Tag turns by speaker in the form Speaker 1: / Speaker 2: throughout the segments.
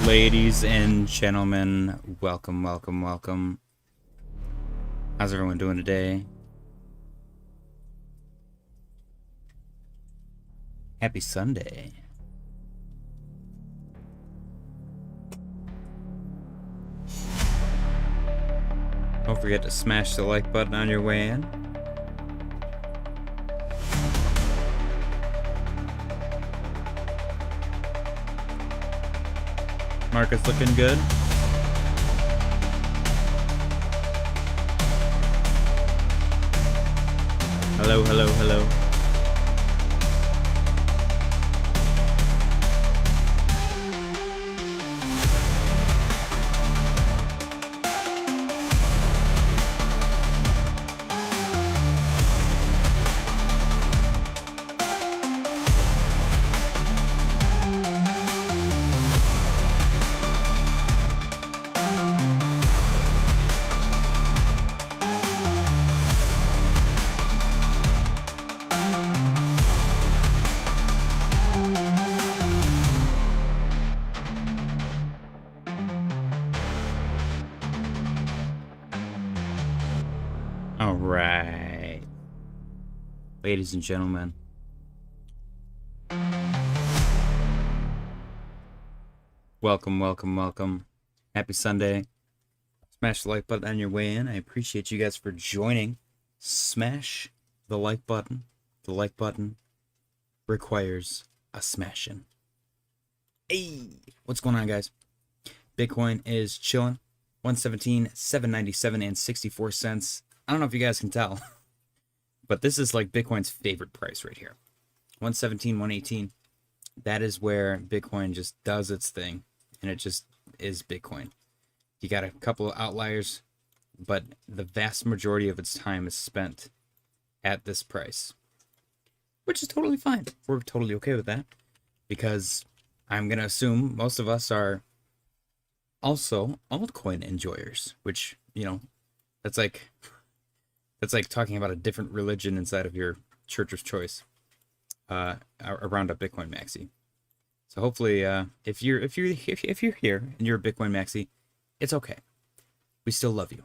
Speaker 1: Ladies and gentlemen, welcome, welcome, welcome. How's everyone doing today? Happy Sunday. Don't forget to smash the like button on your way in. Market's looking good. Hello, hello, hello. All right, ladies and gentlemen, welcome, welcome, welcome. Happy Sunday. Smash the like button on your way in. I appreciate you guys for joining. Smash the like button. The like button requires a smashing. Hey, what's going on, guys? Bitcoin is chilling. 117, 797 and 64 cents. I don't know if you guys can tell, but this is like Bitcoin's favorite price right here. 117, 118. That is where Bitcoin just does its thing, and it just is Bitcoin. You got a couple of outliers, but the vast majority of its time is spent at this price, which is totally fine. We're totally okay with that, because I'm going to assume most of us are also altcoin enjoyers, which, you know, that's like talking about a different religion inside of your church of choice around a Bitcoin maxi. So hopefully, if you're here and you're a Bitcoin maxi, it's okay. We still love you.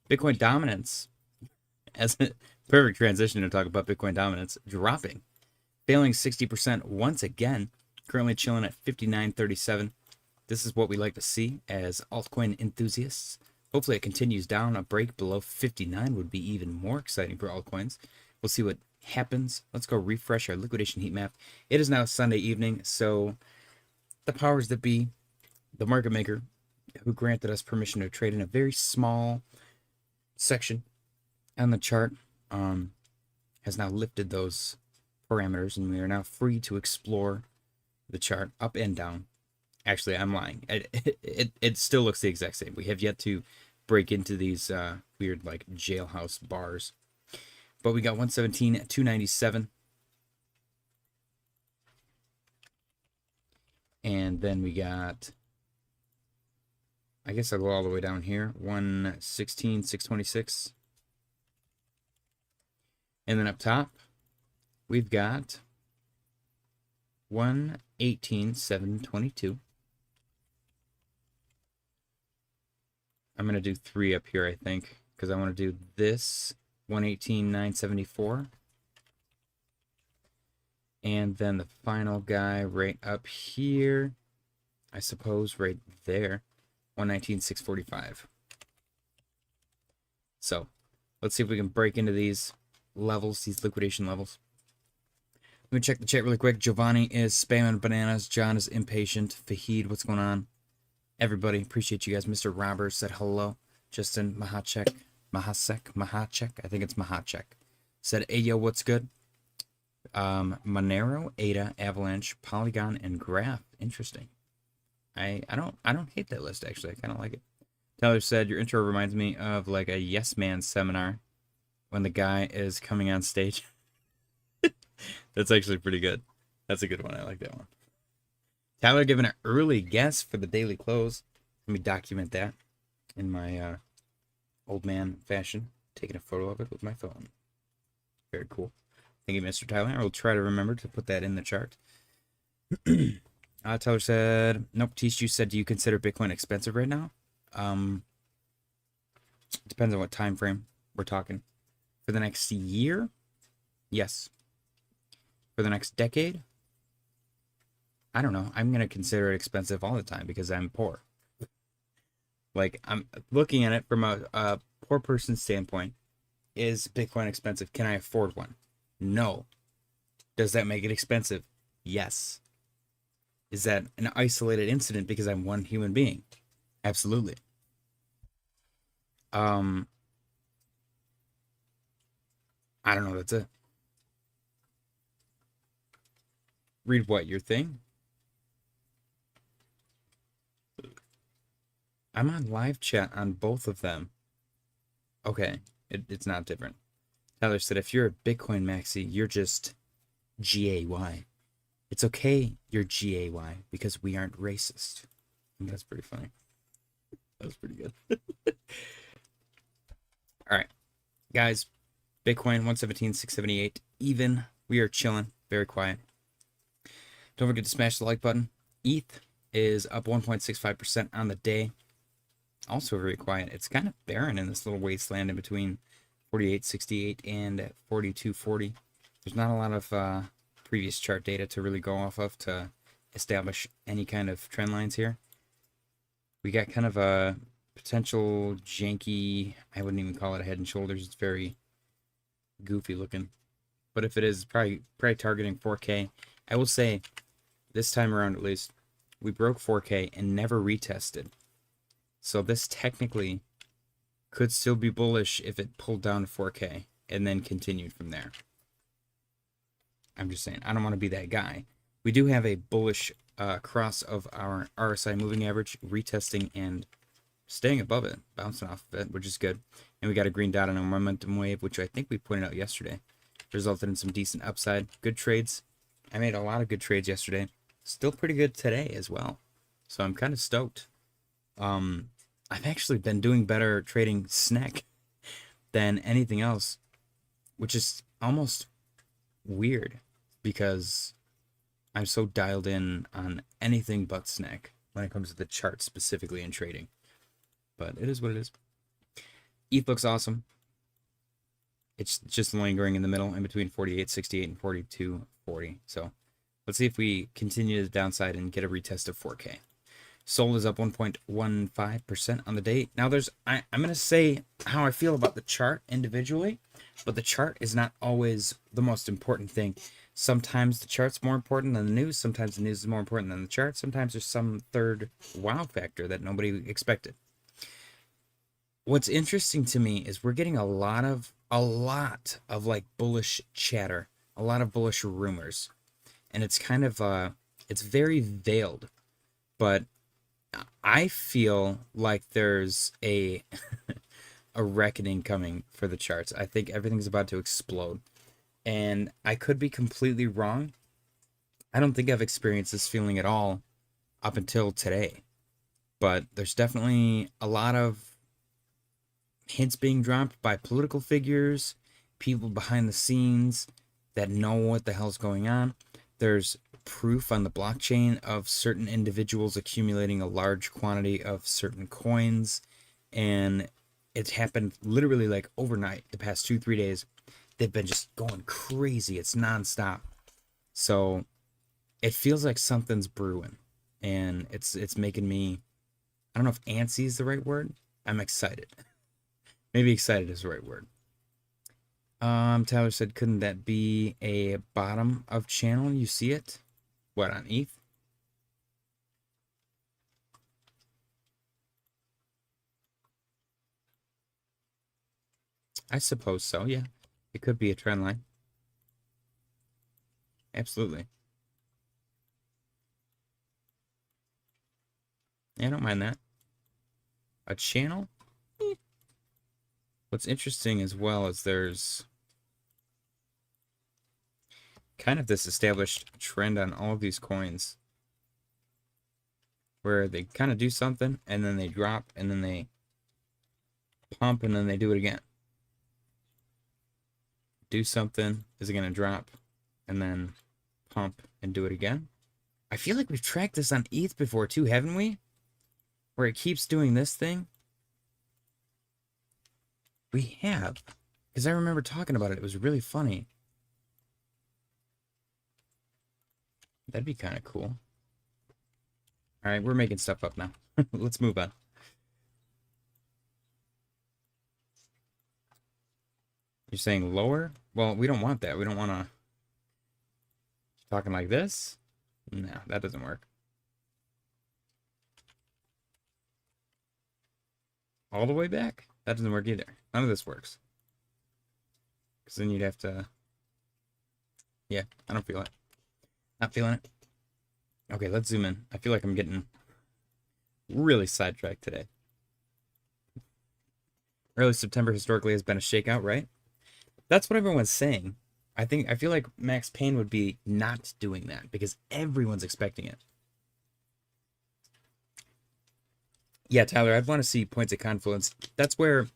Speaker 1: Bitcoin dominance, as a perfect transition to talk about Bitcoin dominance, dropping, failing 60% once again. Currently chilling at 59.37. This is what we like to see as altcoin enthusiasts. Hopefully it continues down. A break below 59 would be even more exciting for altcoins. We'll see what happens. Let's go refresh our liquidation heat map. It is now Sunday evening, so the powers that be, the market maker who granted us permission to trade in a very small section on the chart, has now lifted those parameters, and we are now free to explore the chart up and down. Actually, I'm lying. It still looks the exact same. We have yet to break into these weird, like, jailhouse bars. But we got 117 at 297. And then we got, I guess I'll go all the way down here, 116, 626. And then up top, we've got 118, 722. I'm going to do 3 up here, I think, because I want to do this 118, 974. And then the final guy right up here, I suppose right there, 119, 645. So let's see if we can break into these levels, these liquidation levels. Let me check the chat really quick. Giovanni is spamming bananas. John is impatient. Fahid, what's going on? Everybody, appreciate you guys. Mr. Roberts said hello. Justin Mahachek, I think it's Mahachek, said, hey, yo, what's good? Monero, ADA, Avalanche, Polygon, and Graph. Interesting. I don't hate that list, actually. I kind of like it. Tyler said, your intro reminds me of like a Yes Man seminar when the guy is coming on stage. That's actually pretty good. That's a good one. I like that one. Tyler giving an early guess for the daily close. Let me document that in my old man fashion. Taking a photo of it with my phone. Very cool. Thank you, Mr. Tyler. I will try to remember to put that in the chart. Tyler said, nope. Teach you said, do you consider Bitcoin expensive right now? Depends on what time frame we're talking. For the next year, yes. For the next decade, I don't know. I'm gonna consider it expensive all the time because I'm poor. Like, I'm looking at it from a poor person's standpoint. Is Bitcoin expensive? Can I afford one? No. Does that make it expensive? Yes. Is that an isolated incident because I'm one human being? Absolutely. I don't know. That's it. Read what? Your thing? I'm on live chat on both of them. Okay. It's not different. Tyler said, if you're a Bitcoin maxi, you're just GAY. It's okay you're GAY because we aren't racist. And that's pretty funny. That was pretty good. All right. Guys, Bitcoin 117,678 even. We are chilling. Very quiet. Don't forget to smash the like button. ETH is up 1.65% on the day. Also very quiet. It's kind of barren in this little wasteland in between 48.68 and 42.40. There's not a lot of previous chart data to really go off of to establish any kind of trend lines here. We got kind of a potential janky, I wouldn't even call it a head and shoulders. It's very goofy looking. But if it is, probably targeting 4K. I will say, this time around at least, we broke 4K and never retested. So this technically could still be bullish if it pulled down to 4K and then continued from there. I'm just saying, I don't want to be that guy. We do have a bullish cross of our RSI moving average, retesting and staying above it, bouncing off of it, which is good. And we got a green dot on a momentum wave, which I think we pointed out yesterday. Resulted in some decent upside. Good trades. I made a lot of good trades yesterday. Still pretty good today as well. So I'm kind of stoked. I've actually been doing better trading SNEK than anything else, which is almost weird because I'm so dialed in on anything but SNEK when it comes to the chart specifically in trading. But it is what it is. ETH looks awesome. It's just lingering in the middle in between 48.68 and 42.40. So let's see if we continue the downside and get a retest of 4K. Sol is up 1.15% on the day. Now I'm going to say how I feel about the chart individually, but the chart is not always the most important thing. Sometimes the chart's more important than the news. Sometimes the news is more important than the chart. Sometimes there's some third wow factor that nobody expected. What's interesting to me is we're getting a lot of like bullish chatter, a lot of bullish rumors, and it's kind of it's very veiled, but I feel like there's a a reckoning coming for the charts. I think everything's about to explode, and I could be completely wrong. I don't think I've experienced this feeling at all up until today, but there's definitely a lot of hints being dropped by political figures, people behind the scenes that know what the hell's going on. There's proof on the blockchain of certain individuals accumulating a large quantity of certain coins, and it's happened literally like overnight. The past 2-3 days, they've been just going crazy. It's nonstop. So it feels like something's brewing, and it's making me, I don't know if antsy is the right word. I'm excited. Maybe excited is the right word. Tyler said, couldn't that be a bottom of channel? You see it? What, on ETH? I suppose so, yeah. It could be a trend line. Absolutely. Yeah, I don't mind that. A channel? What's interesting as well is there's kind of this established trend on all of these coins where they kind of do something and then they drop and then they pump and then they do it again. Do something, is it going to drop and then pump and do it again? I feel like we've tracked this on ETH before too, haven't we? Where it keeps doing this thing. We have. Because I remember talking about it. It was really funny. That'd be kind of cool. Alright, we're making stuff up now. Let's move on. You're saying lower? Well, we don't want that. We don't want to... Talking like this? No, that doesn't work. All the way back? That doesn't work either. None of this works. Because then you'd have to... Yeah, I don't feel it. Not feeling it. Okay, let's zoom in. I feel like I'm getting really sidetracked today. Early September historically has been a shakeout, right? That's what everyone's saying. I feel like Max Payne would be not doing that because everyone's expecting it. Yeah, Tyler, I'd want to see points of confluence. That's where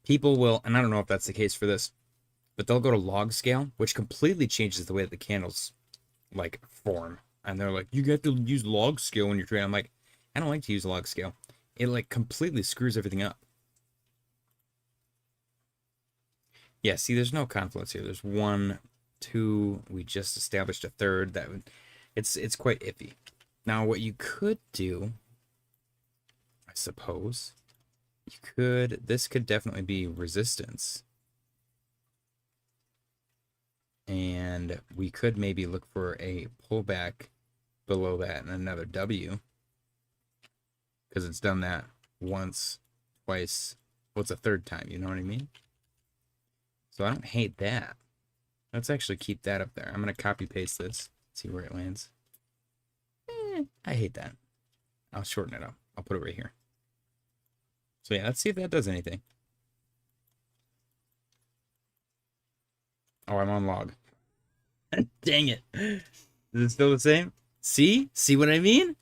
Speaker 1: people will, and I don't know if that's the case for this, but they'll go to log scale, which completely changes the way that the candles like form. And they're like, you have to use log scale when you're trading. I'm like, I don't like to use log scale. It like completely screws everything up. Yeah, see, there's no confluence here. There's 1, 2. We just established a third. That would, it's quite iffy. Now, what you could do, I suppose, this could definitely be resistance. And we could maybe look for a pullback below that and another W. Because it's done that once, twice. Well, it's a third time, you know what I mean? So I don't hate that. Let's actually keep that up there. I'm going to copy paste this, see where it lands. I hate that. I'll shorten it up. I'll put it right here. So yeah, let's see if that does anything. Oh, I'm on log. Dang it. Is it still the same? See? See what I mean?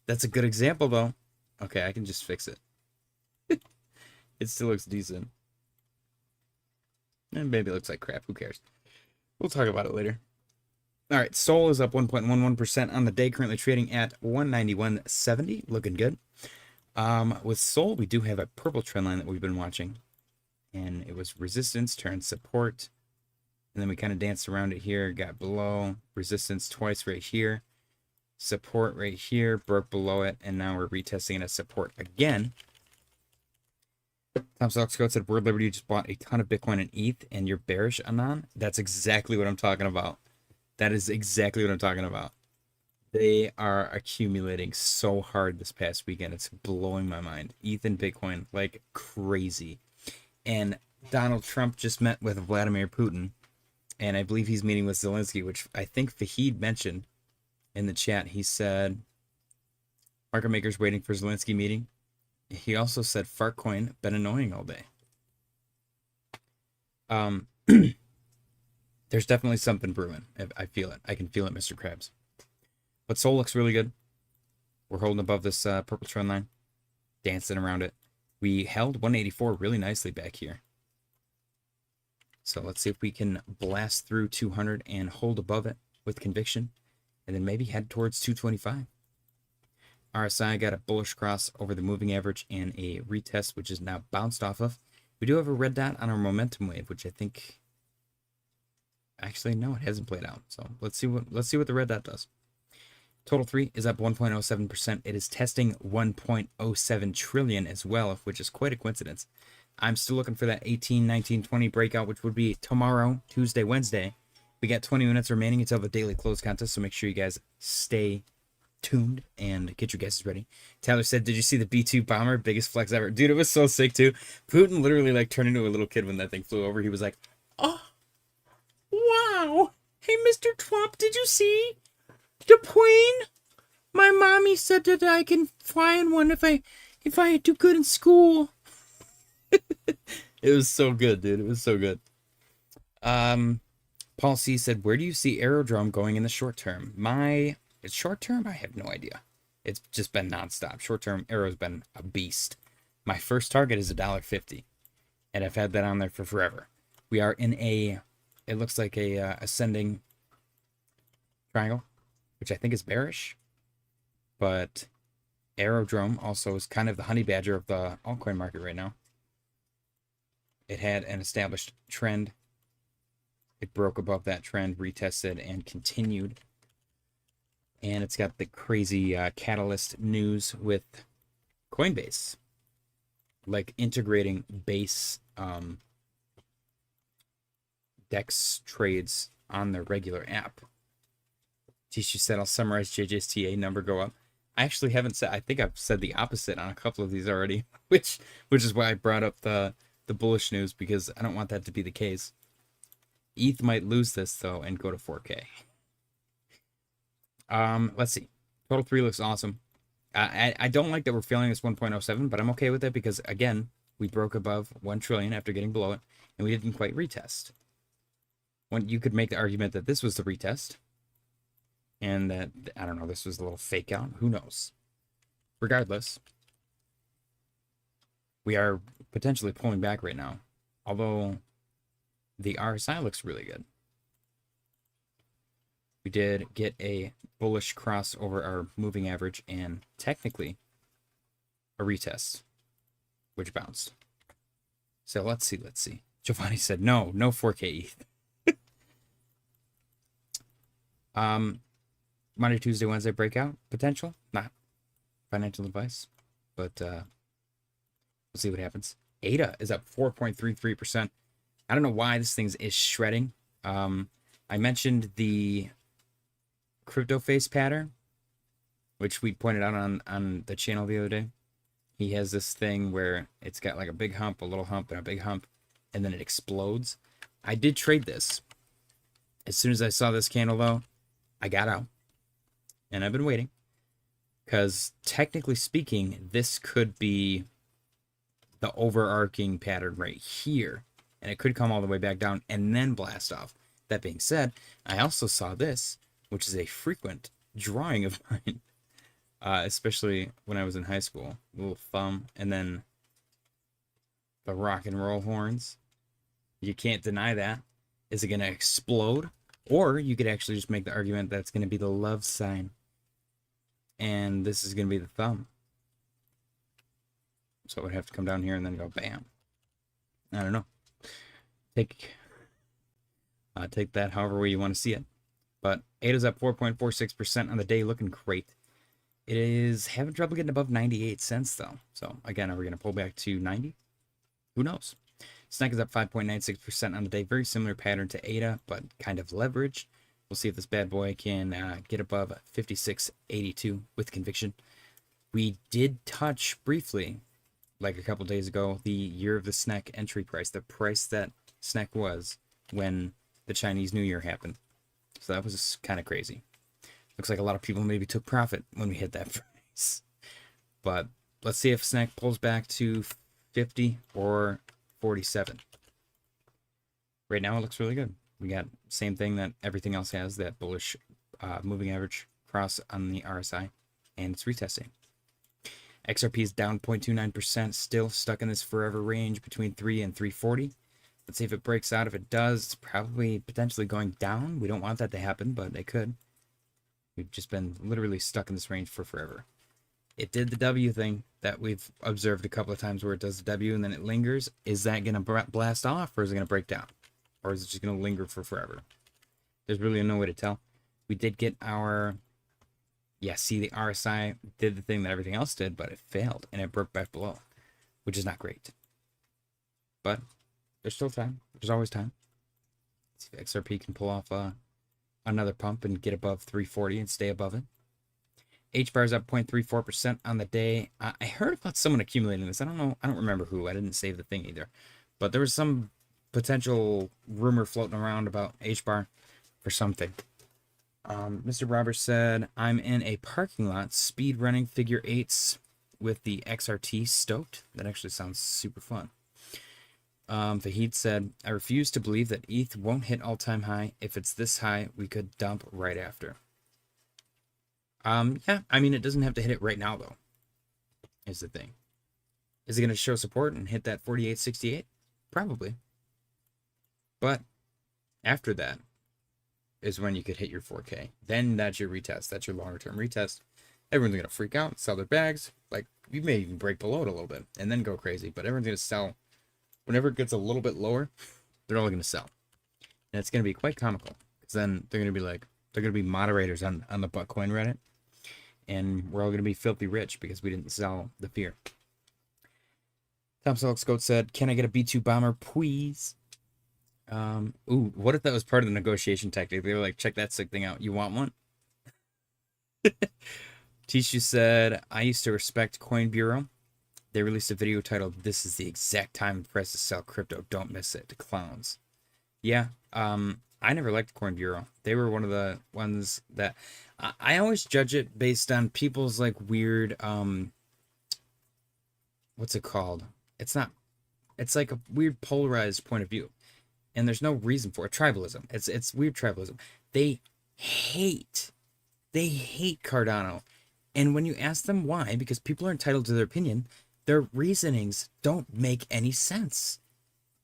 Speaker 1: That's a good example, though. Okay, I can just fix it. It still looks decent. And maybe it looks like crap. Who cares? We'll talk about it later. All right, Sol is up 1.11% on the day, currently trading at 191.70. Looking good. With Sol, we do have a purple trend line that we've been watching. And it was resistance turned support. And then we kind of danced around it here. Got below. Resistance twice right here. Support right here. Broke below it. And now we're retesting it as support again. Tom Scott said, Word Liberty just bought a ton of Bitcoin and ETH, and you're bearish, Anon? That's exactly what I'm talking about. That is exactly what I'm talking about. They are accumulating so hard this past weekend. It's blowing my mind. ETH and Bitcoin, like crazy. And Donald Trump just met with Vladimir Putin, and I believe he's meeting with Zelensky, which I think Fahid mentioned in the chat. He said, market makers waiting for Zelensky meeting. He also said Fartcoin been annoying all day. There's definitely something brewing. I feel it. I can feel it, Mr. Krabs. But Sol looks really good. We're holding above this purple trend line. Dancing around it. We held 184 really nicely back here. So let's see if we can blast through 200 and hold above it with conviction. And then maybe head towards 225. RSI got a bullish cross over the moving average and a retest, which is now bounced off of. We do have a red dot on our momentum wave, which I think... Actually, no, it hasn't played out. So let's see what the red dot does. Total 3 is up 1.07%. It is testing 1.07 trillion as well, which is quite a coincidence. I'm still looking for that 18, 19, 20 breakout, which would be tomorrow, Tuesday, Wednesday. We got 20 minutes remaining until the daily close contest, so make sure you guys stay tuned and get your guesses ready. Tyler said, did you see the B-2 bomber? Biggest flex ever. Dude, it was so sick too. Putin literally like turned into a little kid when that thing flew over. He was like, oh, wow. Hey, Mr. Trump, did you see the plane? My mommy said that I can fly in one if I do good in school. It was so good, dude. It was so good. Paul C said, where do you see Aerodrome going in the short term? It's short term? I have no idea. It's just been nonstop. Short term, Arrow's been a beast. My first target is $1.50. And I've had that on there for forever. We are in it looks like a ascending triangle. which I think is bearish. But Aerodrome also is kind of the honey badger of the altcoin market right now. It had an established trend. It broke above that trend, retested, and continued. And it's got the crazy catalyst news with Coinbase, like integrating base DEX trades on their regular app. Tishu said, I'll summarize JJ's TA number go up. I actually haven't said, I think I've said the opposite on a couple of these already, which is why I brought up the bullish news, because I don't want that to be the case. ETH might lose this though and go to 4K. Let's see. Total 3 looks awesome. I don't like that we're failing this 1.07, but I'm okay with it because, again, we broke above 1 trillion after getting below it, and we didn't quite retest. You could make the argument that this was the retest, and that, I don't know, this was a little fake out. Who knows? Regardless, we are potentially pulling back right now, although the RSI looks really good. We did get a bullish cross over our moving average and technically a retest, which bounced. So let's see. Giovanni said no 4K ETH. Monday, Tuesday, Wednesday breakout potential. Not financial advice, but we'll see what happens. ADA is up 4.33%. I don't know why this thing is shredding. I mentioned the crypto face pattern, which we pointed out on the channel the other day. He has this thing where it's got like a big hump, a little hump, and a big hump, and then it explodes. I did trade this. As soon as I saw this candle, though, I got out. And I've been waiting. Because technically speaking, this could be the overarching pattern right here. And it could come all the way back down and then blast off. That being said, I also saw this, which is a frequent drawing of mine, especially when I was in high school. A little thumb, and then the rock and roll horns. You can't deny that. Is it going to explode? Or you could actually just make the argument that it's going to be the love sign. And this is going to be the thumb. So it would have to come down here and then go bam. I don't know. Take that however way you want to see it. But ADA's up 4.46% on the day, looking great. It is having trouble getting above 98 cents, though. So, again, are we going to pull back to 90? Who knows? SNEK is up 5.96% on the day. Very similar pattern to ADA, but kind of leveraged. We'll see if this bad boy can get above 56.82 with conviction. We did touch briefly, like a couple days ago, the year of the SNEK entry price, the price that SNEK was when the Chinese New Year happened. So that was kind of crazy. Looks like a lot of people maybe took profit when we hit that price. But let's see if SNEK pulls back to 50 or 47. Right now it looks really good. We got same thing that everything else has, that bullish moving average cross on the RSI, and it's retesting. XRP is down 0.29%, still stuck in this forever range between 3 and 340. Let's see if it breaks out. If it does, it's probably potentially going down. We don't want that to happen, but it could. We've just been literally stuck in this range for forever. It did the W thing that we've observed a couple of times where it does the W and then it lingers. Is that going to blast off, or is it going to break down? Or is it just going to linger for forever? There's really no way to tell. We did get our... Yeah, see, the RSI did the thing that everything else did, but it failed, and it broke back below, which is not great. But there's still time. There's always time. Let's see if XRP can pull off another pump and get above 340 and stay above it. HBAR is up 0.34% on the day. I heard about someone accumulating this. I don't know. I don't remember who. I didn't save the thing either. But there was some potential rumor floating around about HBAR for something. Mr. Roberts said, I'm in a parking lot speed running figure eights with the XRT stoked. That actually sounds super fun. Fahid said, I refuse to believe that ETH won't hit all-time high. If it's this high, we could dump right after. Yeah, I mean, it doesn't have to hit it right now, though, is the thing. Is it going to show support and hit that 48.68? Probably. But after that, is when you could hit your 4K. Then that's your retest. That's your longer term retest. Everyone's going to freak out, sell their bags. Like, you may even break below it a little bit and then go crazy. But everyone's going to sell. Whenever it gets a little bit lower, they're all going to sell. And it's going to be quite comical. Because then they're going to be like, they're going to be moderators on the Bitcoin Reddit. And we're all going to be filthy rich because we didn't sell the fear. Tom Selleck said, can I get a B2 bomber, please? Ooh, what if that was part of the negotiation tactic? They were like, check that sick thing out. You want one? Tishu said, I used to respect Coin Bureau. They released a video titled, This is the exact time and price to sell crypto. Don't miss it. To clowns. Yeah, I never liked Coin Bureau. They were one of the ones that I always judge it based on people's like weird, what's it called? It's like a weird polarized point of view. And there's no reason for it. Tribalism. It's weird tribalism. They hate Cardano. And when you ask them why, because people are entitled to their opinion, their reasonings don't make any sense.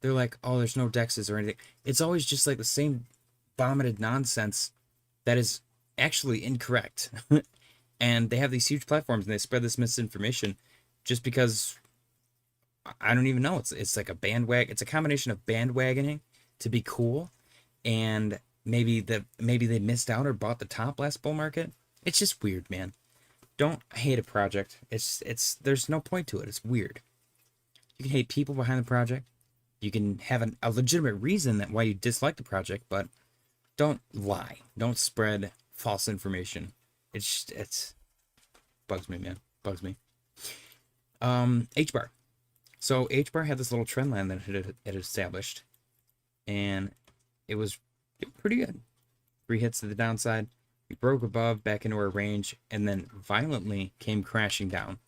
Speaker 1: They're like, oh, there's no dexes or anything. It's always just like the same vomited nonsense that is actually incorrect. And they have these huge platforms and they spread this misinformation just because I don't even know. It's like a bandwagon. It's a combination of bandwagoning to be cool, and maybe they missed out or bought the top last bull market. It's just weird, man. Don't hate a project. It's there's no point to it. It's weird. You can hate people behind the project. You can have a legitimate reason that why you dislike the project, but don't lie. Don't spread false information. It's bugs me, man. Bugs me. HBAR. So HBAR had this little trend line that it established, and it was pretty good. 3 hits to the downside. We broke above, back into our range, and then violently came crashing down.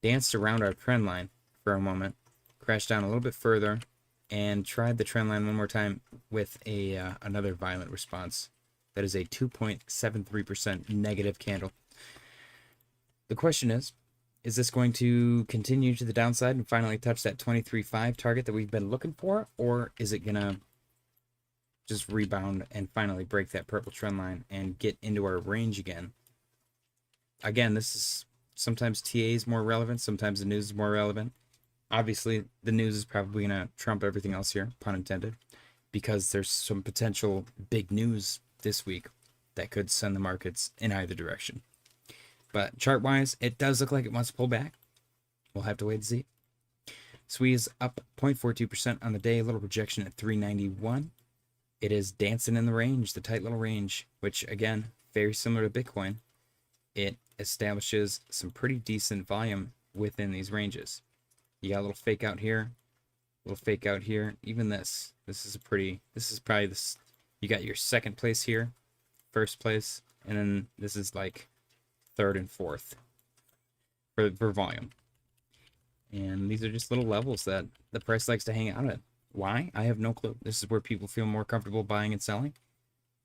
Speaker 1: Danced around our trend line for a moment, crashed down a little bit further, and tried the trend line one more time with another violent response. That is a 2.73% negative candle. The question is this going to continue to the downside and finally touch that 23.5 target that we've been looking for? Or is it going to just rebound and finally break that purple trend line and get into our range again? Again, this is sometimes TA is more relevant, sometimes the news is more relevant. Obviously, the news is probably going to trump everything else here, pun intended, because there's some potential big news this week that could send the markets in either direction. But chart-wise, it does look like it wants to pull back. We'll have to wait and see. SWE is up 0.42% on the day, a little projection at 391. It is dancing in the range, the tight little range, which, again, very similar to Bitcoin. It establishes some pretty decent volume within these ranges. You got a little fake out here, a little fake out here. Even this is probably this. You got your second place here, first place, and then this is like third and fourth for volume. And these are just little levels that the price likes to hang out at. Why? I have no clue. This is where people feel more comfortable buying and selling,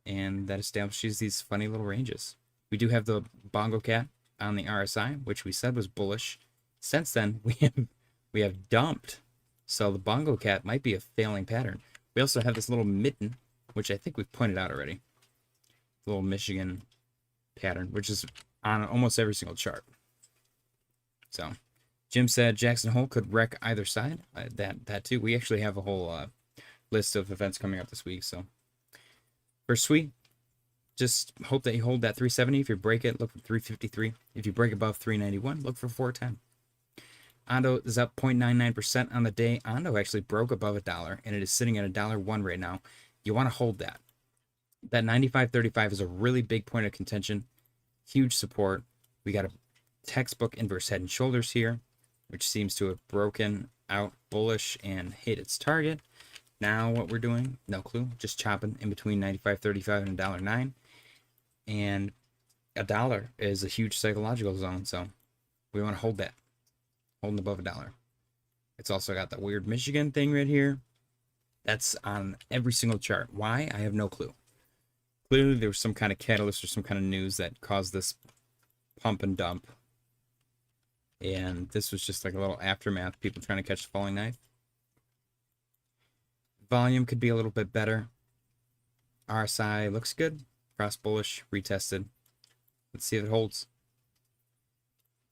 Speaker 1: and that establishes these funny little ranges. We do have the Bongo Cat on the RSI, which we said was bullish. Since then, we have dumped. So the Bongo Cat might be a failing pattern. We also have this little mitten, which I think we've pointed out already. The little Michigan pattern, which is on almost every single chart. So Jim said Jackson Hole could wreck either side. That too. We actually have a whole list of events coming up this week. So for SWE, just hope that you hold that 370. If you break it, look for 353. If you break above 391, look for 410. Ondo is up 0.99% on the day. Ondo actually broke above $1, and it is sitting at $1.01 right now. You want to hold that. That 95.35 is a really big point of contention. Huge support. We got a textbook inverse head and shoulders here, which seems to have broken out bullish and hit its target. Now what we're doing, no clue. Just chopping in between 95.35 and $1.09. And $1 is a huge psychological zone, so we want to hold that. Holding above $1. It's also got that weird Michigan thing right here. That's on every single chart. Why? I have no clue. Clearly there was some kind of catalyst or some kind of news that caused this pump and dump. And this was just like a little aftermath. People trying to catch the falling knife. Volume could be a little bit better. RSI looks good. Cross bullish, retested. Let's see if it holds.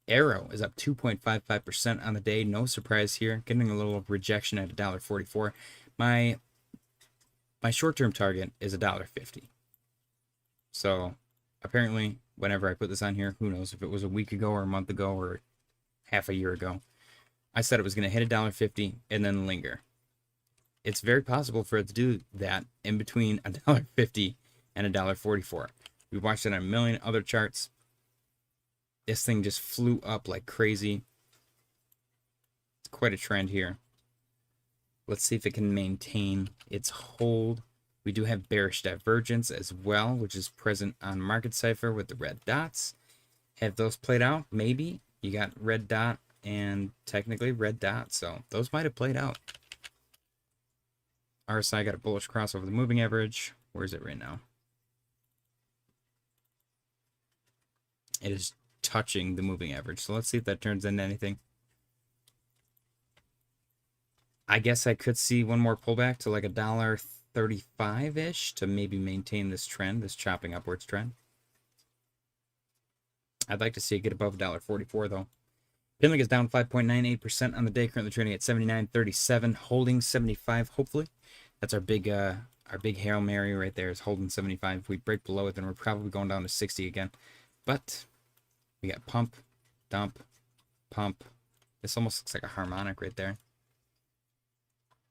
Speaker 1: Arrow is up 2.55% on the day. No surprise here. Getting a little rejection at $1.44. My short-term target is $1.50. So apparently, whenever I put this on here, who knows if it was a week ago or a month ago or half a year ago, I said it was going to hit $1.50 and then linger. It's very possible for it to do that in between $1.50 and $1.44. We've watched it on a million other charts. This thing just flew up like crazy. It's quite a trend here. Let's see if it can maintain its hold. We do have bearish divergence as well, which is present on Market Cipher with the red dots. Have those played out? Maybe. You got red dot and technically red dot, so those might have played out. RSI got a bullish cross over the moving average. Where is it right now? It is touching the moving average. So let's see if that turns into anything. I guess I could see one more pullback to like $1.35-ish to maybe maintain this trend, this chopping upwards trend. I'd like to see it get above $1.44 though. Pinlink is down 5.98% on the day, currently trading at 79.37, holding 75 hopefully. That's our big Hail Mary right there, is holding 75. If we break below it, then we're probably going down to 60 again. But we got pump, dump, pump. This almost looks like a harmonic right there,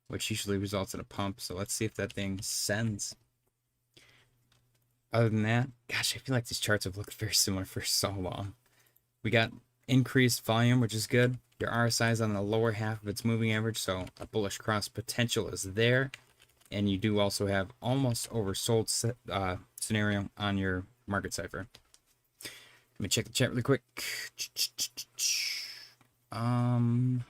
Speaker 1: which usually results in a pump. So let's see if that thing sends. Other than that, gosh, I feel like these charts have looked very similar for so long. We got increased volume, which is good. Your RSI is on the lower half of its moving average, so a bullish cross potential is there. And you do also have almost oversold scenario on your Market Cipher. Let me check the chat really quick. Tom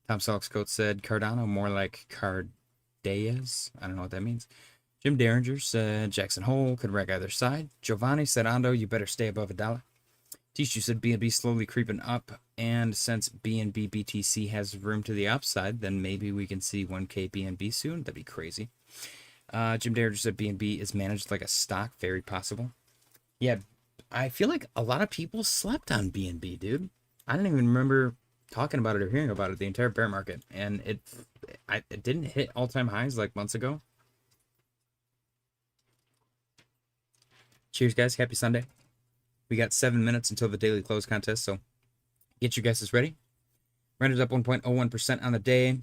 Speaker 1: Selleck's Coat said Cardano more like Cardeas. I don't know what that means. Jim Derringer said Jackson Hole could wreck either side. Giovanni said Ando, you better stay above $1. Tishu said BNB slowly creeping up, and since BNB BTC has room to the upside, then maybe we can see 1K BNB soon. That'd be crazy. Jim Derringer said BNB is managed like a stock. Very possible. Yeah, I feel like a lot of people slept on BNB, dude. I don't even remember talking about it or hearing about it the entire bear market, and it didn't hit all-time highs like months ago. Cheers, guys. Happy Sunday. We got 7 minutes until the daily close contest, so get your guesses ready. Render's up 1.01% on the day.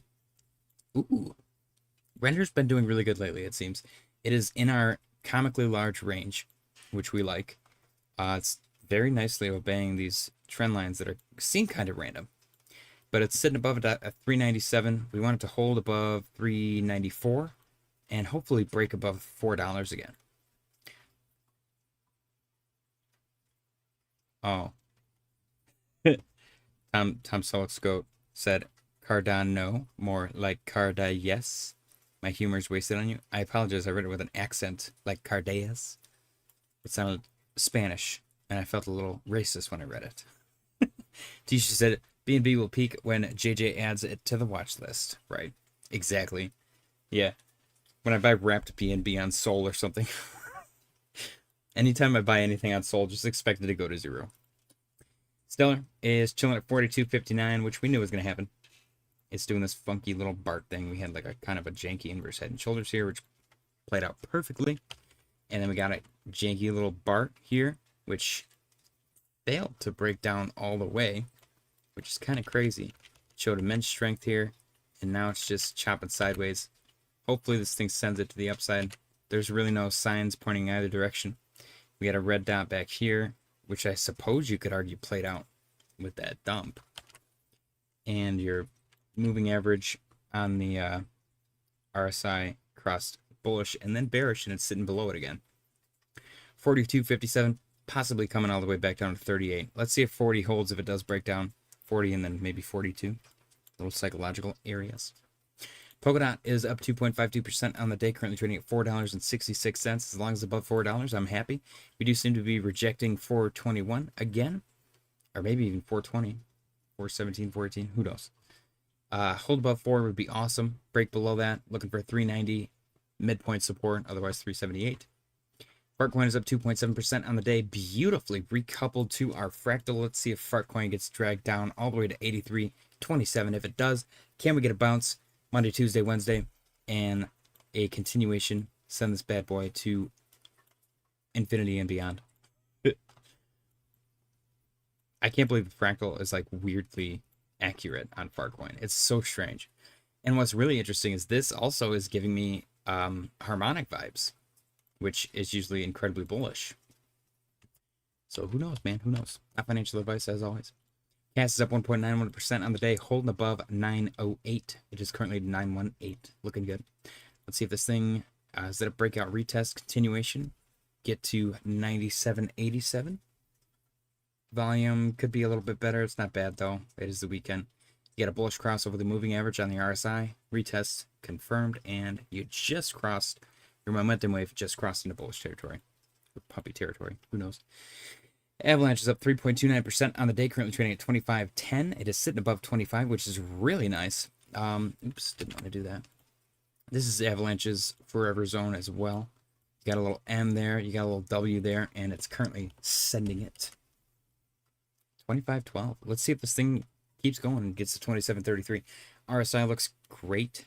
Speaker 1: Ooh. Render's been doing really good lately, it seems. It is in our comically large range, which we like. It's very nicely obeying these trend lines that seem kind of random. But it's sitting above at 397. We want it to hold above 394 and hopefully break above $4 again. Oh. Tom Selleck's Goat said Cardano, more like Cardeas. My humor's wasted on you. I apologize. I read it with an accent like Cardeas. It sounded Spanish, and I felt a little racist when I read it. Tisha said BNB will peak when JJ adds it to the watch list. Right. Exactly. Yeah. When I buy wrapped BNB on Sol or something. Anytime I buy anything on Sol, just expect it to go to 0. Stellar is chilling at 42.59, which we knew was going to happen. It's doing this funky little BART thing. We had like a kind of a janky inverse head and shoulders here, which played out perfectly. And then we got a janky little BART here, which failed to break down all the way, which is kind of crazy. Showed immense strength here, and now it's just chopping sideways. Hopefully this thing sends it to the upside. There's really no signs pointing either direction. We got a red dot back here, which I suppose you could argue played out with that dump. And your moving average on the RSI crossed bullish and then bearish, and it's sitting below it again. 42.57, possibly coming all the way back down to 38. Let's see if 40 holds if it does break down. 40 and then maybe 42. Little psychological areas. Polkadot is up 2.52% on the day, currently trading at $4.66. As long as above $4, I'm happy. We do seem to be rejecting 421 again, or maybe even 420, 417, 418, who knows. Hold above 4 would be awesome. Break below that, looking for 390. midpoint support, otherwise 378. Fartcoin is up 2.7% on the day, beautifully recoupled to our fractal. Let's see if Fartcoin gets dragged down all the way to 83.27. If it does, can we get a bounce Monday, Tuesday, Wednesday, and a continuation? Send this bad boy to infinity and beyond. I can't believe the fractal is like weirdly accurate on Fartcoin. It's so strange. And what's really interesting is this also is giving me harmonic vibes, which is usually incredibly bullish. So who knows, man? Who knows? Not financial advice, as always. Cash is up 1.91% on the day, holding above 908. It is currently 918. Looking good. Let's see if this thing is it a breakout retest continuation. Get to 97.87. Volume could be a little bit better. It's not bad, though. It is the weekend. You get a bullish cross over the moving average on the RSI. Retest confirmed, and you just crossed your momentum wave, just crossed into bullish territory. Or puppy territory. Who knows? Avalanche is up 3.29% on the day, currently trading at 25.10. It is sitting above 25, which is really nice. Oops, didn't want to do that. This is Avalanche's forever zone as well. You got a little M there, you got a little W there, and it's currently sending it. 25.12. Let's see if this thing keeps going and gets to 27.33. RSI looks great,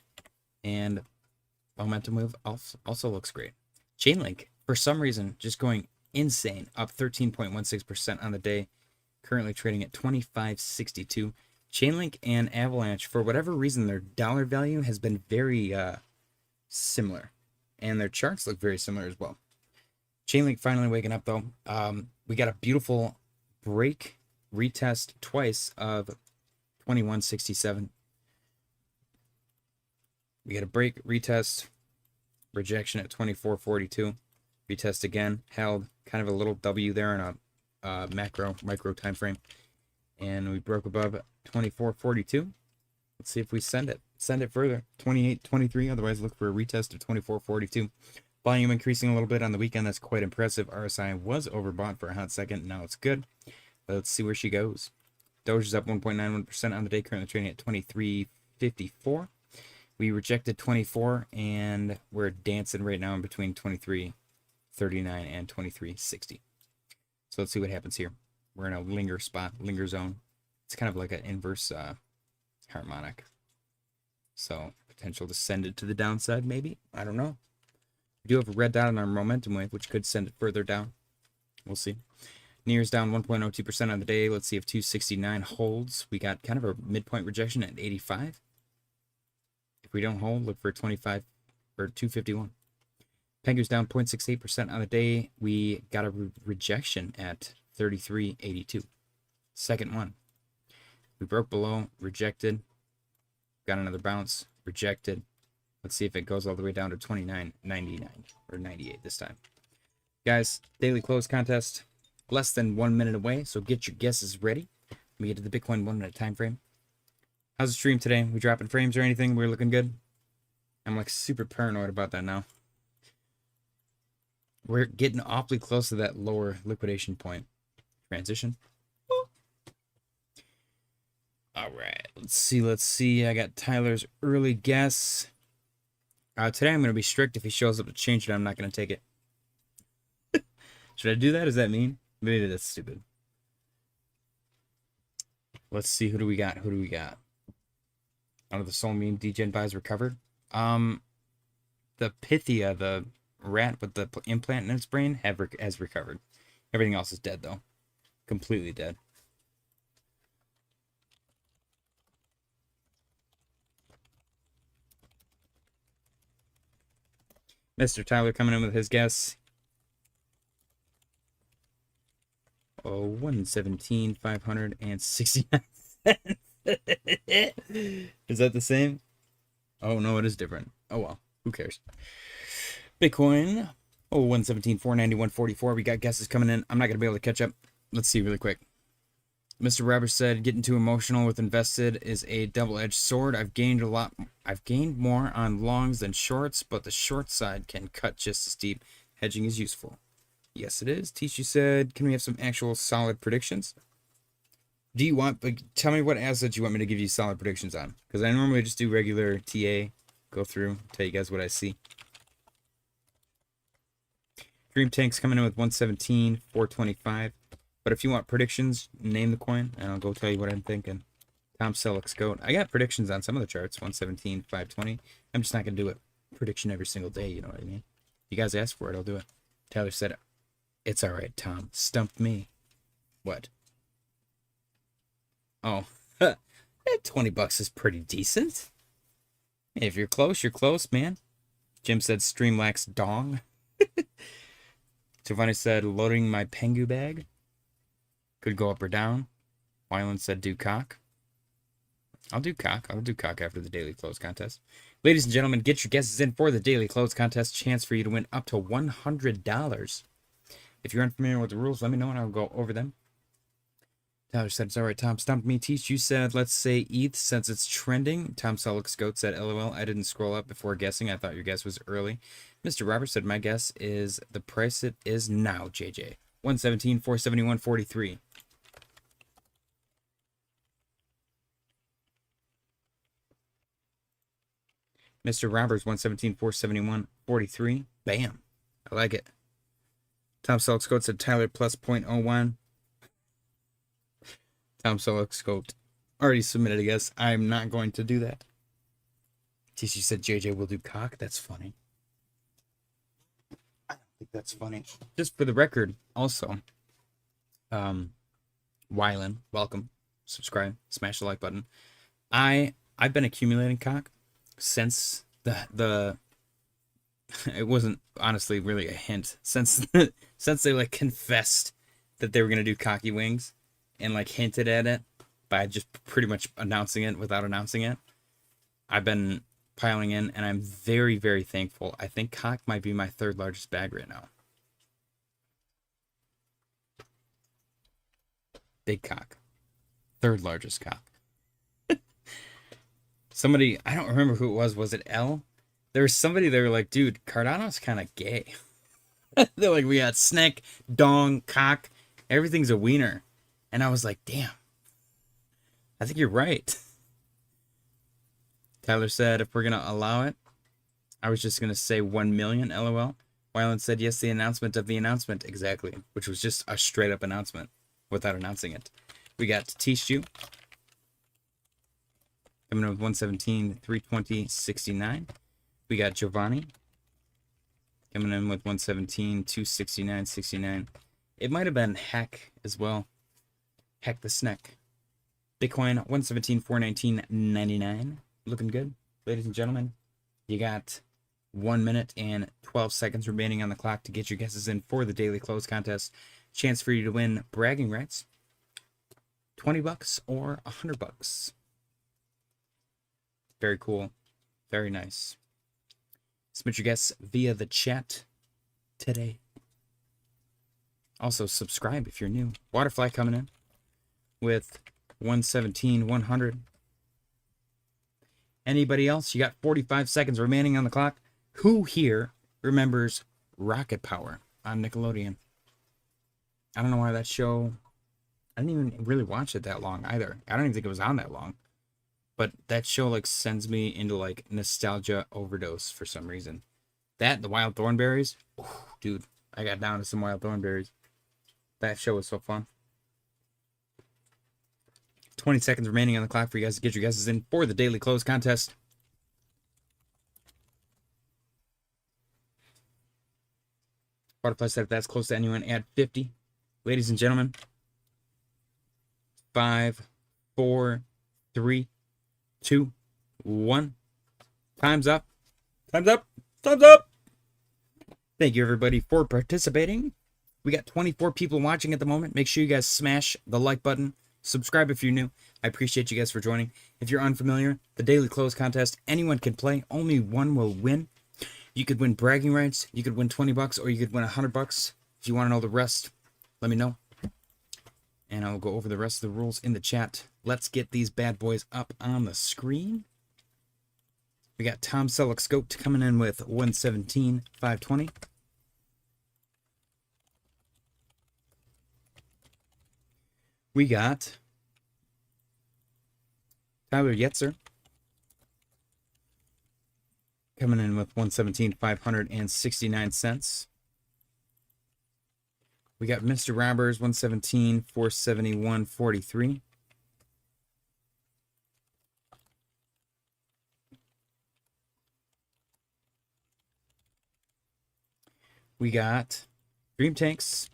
Speaker 1: and momentum move also looks great. Chainlink, for some reason, just going insane, up 13.16% on the day, currently trading at 25.62. Chainlink and Avalanche, for whatever reason, their dollar value has been very similar, and their charts look very similar as well. Chainlink finally waking up, though. We got a beautiful break retest twice of 21.67. We got a break retest rejection at 24.42. Retest again, held kind of a little W there in a micro time frame, and we broke above 24.42. Let's see if we send it further. 28.23. Otherwise, look for a retest of 24.42. Volume increasing a little bit on the weekend. That's quite impressive. RSI was overbought for a hot second. Now it's good. Let's see where she goes. Doge is up 1.91% on the day, currently trading at 23.54. We rejected 24, and we're dancing right now in between 23.39 and 23.60. So let's see what happens here. We're in a linger spot, linger zone. It's kind of like an inverse harmonic. So potential to send it to the downside, maybe. I don't know. We do have a red dot on our momentum wave, which could send it further down. We'll see. NIR's down 1.02% on the day. Let's see if 269 holds. We got kind of a midpoint rejection at 85. If we don't hold, look for 25 or 251. Pengu's down 0.68% on the day. We got a rejection at 33.82. Second one. We broke below, rejected. Got another bounce, rejected. Let's see if it goes all the way down to 29.99 or 98 this time. Guys, daily close contest. Less than 1 minute away, so get your guesses ready. We get to the Bitcoin 1 minute time frame. How's the stream today? We dropping frames or anything? We're looking good? I'm like super paranoid about that now. We're getting awfully close to that lower liquidation point. Transition. All right, let's see. I got Tyler's early guess. Today I'm going to be strict. If he shows up to change it, I'm not going to take it. Should I do that? Does that mean? Maybe that's stupid. Let's see. Who do we got? Out of the soul meme, degen buys recovered. The Pythia, the rat with the implant in its brain, has recovered. Everything else is dead, though. Completely dead. Mr. Tyler coming in with his guess. Oh, 117,569 cents. Is that the same? Oh, no, it is different. Oh, well. Who cares? Bitcoin. Oh, 117,491.44. We got guesses coming in. I'm not going to be able to catch up. Let's see really quick. Mr. Roberts said, getting too emotional with invested is a double-edged sword. I've gained more on longs than shorts, but the short side can cut just as deep. Hedging is useful. Yes, it is. Tishu said, can we have some actual solid predictions? Do you want, tell me what assets you want me to give you solid predictions on. Because I normally just do regular TA, go through, tell you guys what I see. Dream Tank's coming in with 117, 425. But if you want predictions, name the coin, and I'll go tell you what I'm thinking. Tom Selleck's goat. I got predictions on some of the charts, 117, 520. I'm just not going to do a prediction every single day, you know what I mean? You guys ask for it, I'll do it. Tyler said, it's all right, Tom. Stumped me. What? Oh, $20 is pretty decent. If you're close, you're close, man. Jim said, stream lacks dong. Giovanni said, loading my Pengu bag. Could go up or down. Wyland said, do cock. I'll do cock. I'll do cock after the daily close contest. Ladies and gentlemen, get your guesses in for the daily close contest. Chance for you to win up to $100. If you're unfamiliar with the rules, let me know and I'll go over them. Tyler said, it's all right, Tom. Stumped me. Teach, you said, let's say ETH since it's trending. Tom Selleck's goat said, LOL. I didn't scroll up before guessing. I thought your guess was early. Mr. Robert said, my guess is the price it is now, JJ. 117, 471, 43. Mr. Roberts, 117, 471, 43. Bam. I like it. Tom Selleck's goat said, Tyler plus 0.01. Tom Selleck's goat already submitted a guess. I'm not going to do that. TC said JJ will do cock. That's funny. I don't think that's funny. Just for the record, also, Wylan, welcome. Subscribe. Smash the like button. I've been accumulating cock since the it wasn't honestly really a hint since they like confessed that they were gonna do cocky wings and like hinted at it by just pretty much announcing it without announcing it. I've been piling in and I'm very, very thankful. I think cock might be my third largest bag right now. Big cock. Third largest cock. Somebody, I don't remember who it was. Was it L? There was somebody, they were like, dude, Cardano's kind of gay. They're like, we got SNEK, dong, cock. Everything's a wiener. And I was like, damn. I think you're right. Tyler said, if we're going to allow it, I was just going to say 1 million, LOL. Wyland said, yes, the announcement of the announcement. Exactly. Which was just a straight up announcement without announcing it. We got Tishu. Coming in with 117, 320, 69. We got Giovanni. Coming in with 117, 269, 69. It might have been Heck as well. Heck the SNEK. Bitcoin, 117, 419, 99. Looking good. Ladies and gentlemen, you got 1 minute and 12 seconds remaining on the clock to get your guesses in for the daily close contest. Chance for you to win bragging rights. $20 or $100. Very cool. Very nice. Submit your guess via the chat today. Also, subscribe if you're new. Waterfly coming in with 117, 100. Anybody else? You got 45 seconds remaining on the clock. Who here remembers Rocket Power on Nickelodeon? I don't know why that show... I didn't even really watch it that long either. I don't even think it was on that long. But that show like sends me into like nostalgia overdose for some reason. That, the Wild Thornberries. Ooh, dude, I got down to some Wild Thornberries. That show was so fun. 20 seconds remaining on the clock for you guys to get your guesses in for the daily close contest. Butterfly said if that's close to anyone, add 50. Ladies and gentlemen, 5, 4, 3, 2, 1. Time's up. Time's up. Time's up. Thank you, everybody, for participating. We got 24 people watching at the moment. Make sure you guys smash the like button. Subscribe if you're new. I appreciate you guys for joining. If you're unfamiliar, the daily close contest, anyone can play. Only one will win. You could win bragging rights. You could win $20, or you could win $100. If you want to know the rest, let me know. And I'll go over the rest of the rules in the chat. Let's get these bad boys up on the screen. We got Tom Selleck's goat coming in with 117, 520. We got Tyler Yetzer coming in with 117, 569 cents. We got Mr. Robbers 117, 471, 43. We got Dream Tanks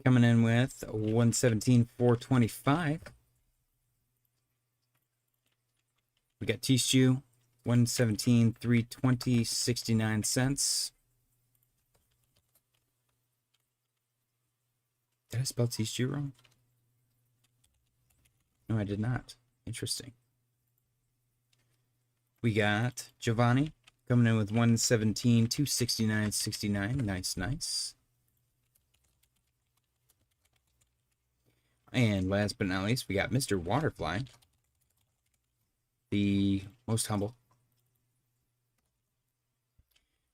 Speaker 1: coming in with 117, 425. We got T-Stew 117, 320, 69 cents. Did I spell T-Stew wrong? No, I did not. Interesting. We got Giovanni coming in with 117, 269, 69. Nice, nice. And last but not least, we got Mr. Waterfly, the most humble.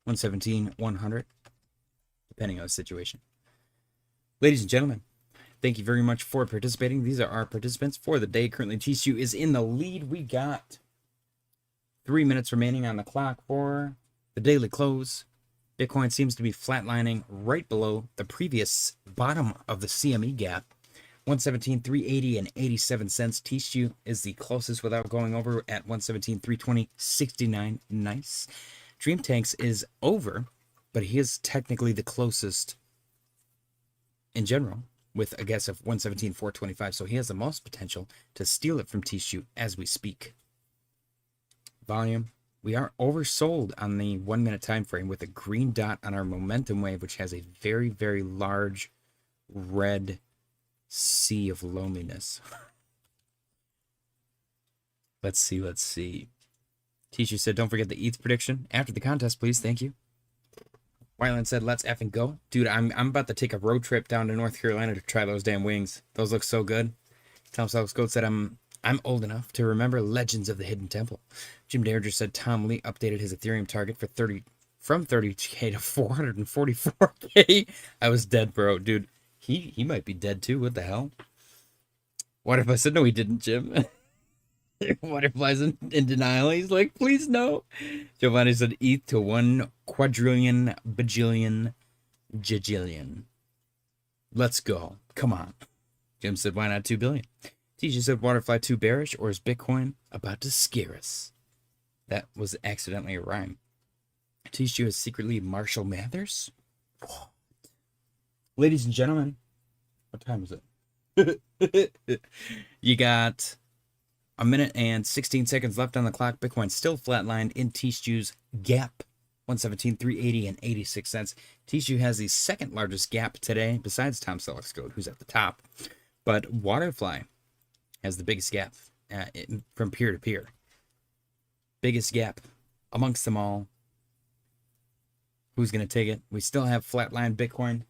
Speaker 1: 117, 100, depending on the situation. Ladies and gentlemen, thank you very much for participating. These are our participants for the day. Currently, TCU is in the lead. We got 3 minutes remaining on the clock for the daily close. Bitcoin seems to be flatlining right below the previous bottom of the CME gap. 117, 380 and 87 cents. TCU is the closest without going over at 117, 320, 69. Nice. Dream Tanks is over, but he is technically the closest in general with a guess of 117, 425. So he has the most potential to steal it from TCU as we speak. Volume. We are oversold on the 1 minute time frame with a green dot on our momentum wave, which has a very, very large red sea of loneliness. Let's see. Tishu said, don't forget the ETH prediction after the contest, please. Thank you. Wyland said, let's effing go. Dude, I'm about to take a road trip down to North Carolina to try those damn wings. Those look so good. Tom Self-Goat said, I'm old enough to remember Legends of the Hidden Temple. Jim Derringer said Tom Lee updated his Ethereum target for from 30K to 444K. I was dead, bro. Dude, he might be dead too. What the hell? What if I said no, he didn't, Jim? What if I was in denial? He's like, please no. Giovanni said ETH to 1 quadrillion bajillion jajillion. Let's go. Come on. Jim said, why not 2 billion? TJ said, Waterfly too bearish, or is Bitcoin about to scare us? That was accidentally a rhyme. TJ is secretly Marshall Mathers? What? Ladies and gentlemen, what time is it? You got a minute and 16 seconds left on the clock. Bitcoin still flatlined in T-Stew's gap. 117, 380 and 86 cents. T-Stew has the second largest gap today, besides Tom Selleck's who's at the top. But Waterfly has the biggest gap from peer to peer. Biggest gap amongst them all. Who's going to take it? We still have flatline Bitcoin.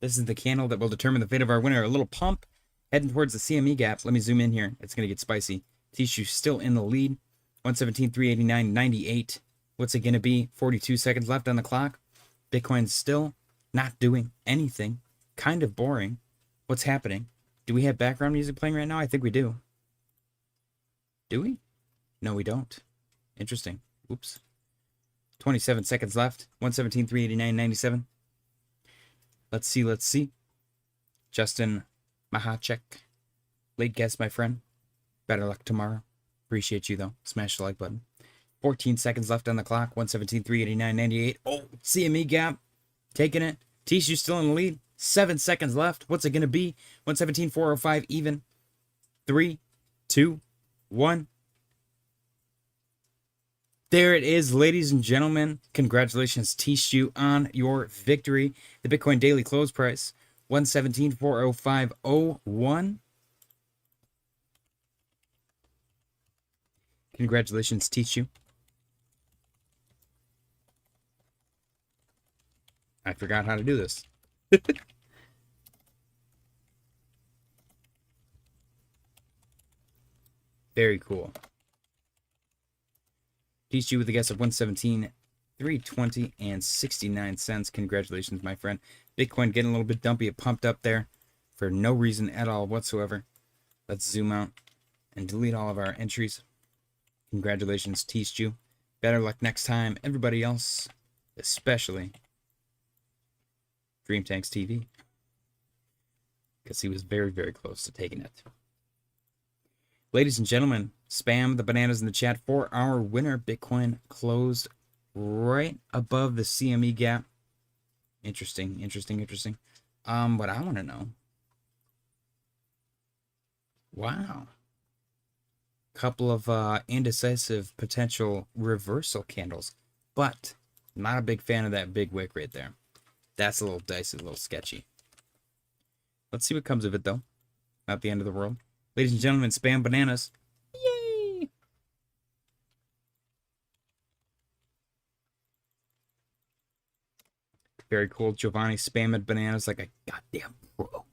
Speaker 1: This is the candle that will determine the fate of our winner. A little pump heading towards the CME gap. Let me zoom in here. It's going to get spicy. T-Stew still in the lead. 117, 389, 98. What's it going to be? 42 seconds left on the clock. Bitcoin's still not doing anything. Kind of boring. What's happening? Do we have background music playing right now? I think we do. Do we? No, we don't. Interesting. Oops. 27 seconds left. 117, 389, 97. Let's see. Justin Mahachek. Late guess, my friend. Better luck tomorrow. Appreciate you, though. Smash the like button. 14 seconds left on the clock. 117, 389, 98. Oh, CME gap. Taking it. Tishu still in the lead. 7 seconds left. What's it going to be? 117, 405 even. 3, 2, 1. There it is, ladies and gentlemen. Congratulations, Tishu, on your victory. The Bitcoin daily close price, 117, 405.01. Congratulations, Tishu. I forgot how to do this. Very cool. Tishu with a guess of 117, 320 and 69 cents. Congratulations, my friend. Bitcoin getting a little bit dumpy. It pumped up there for no reason at all whatsoever. Let's zoom out and delete all of our entries. Congratulations, Tishu. Better luck next time. Everybody else, especially Dream Tanks TV. Because he was very, very close to taking it. Ladies and gentlemen, spam the bananas in the chat for our winner. Bitcoin closed right above the CME gap. Interesting. But I want to know. Wow. Couple of indecisive potential reversal candles. But not a big fan of that big wick right there. That's a little dicey, a little sketchy. Let's see what comes of it, though. Not the end of the world. Ladies and gentlemen, spam bananas. Yay! Very cool. Giovanni spamming bananas like a goddamn pro.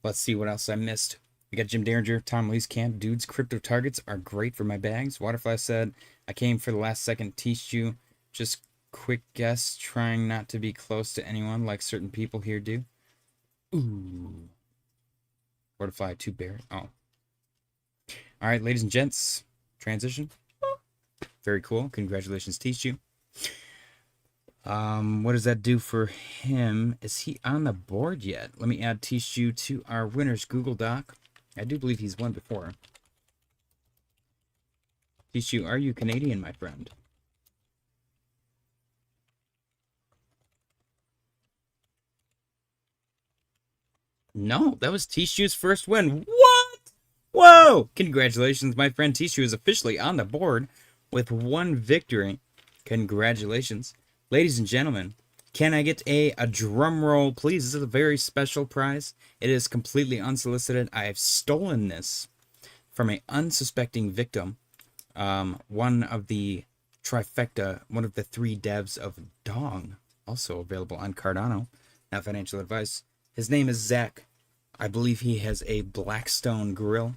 Speaker 1: Let's see what else I missed. We got Jim Derringer, Tom Lee's camp. Dudes, crypto targets are great for my bags. Waterfly said, I came for the last second. Teach you. Just quick guess, trying not to be close to anyone like certain people here do. Ooh. Waterfly, 2 bear. Oh. Alright, ladies and gents. Transition. Very cool. Congratulations, Teach you. What does that do for him? Is he on the board yet? Let me add Teach you to our winners Google Doc. I do believe he's won before. Teach you, are you Canadian, my friend? No, that was Tishu's first win. What? Whoa! Congratulations, my friend. Tishu is officially on the board with 1 victory. Congratulations. Ladies and gentlemen, can I get a drum roll, please? This is a very special prize. It is completely unsolicited. I have stolen this from an unsuspecting victim. One of the trifecta, one of the 3 devs of Dong, also available on Cardano. Not financial advice. His name is Zach. I believe he has a Blackstone grill.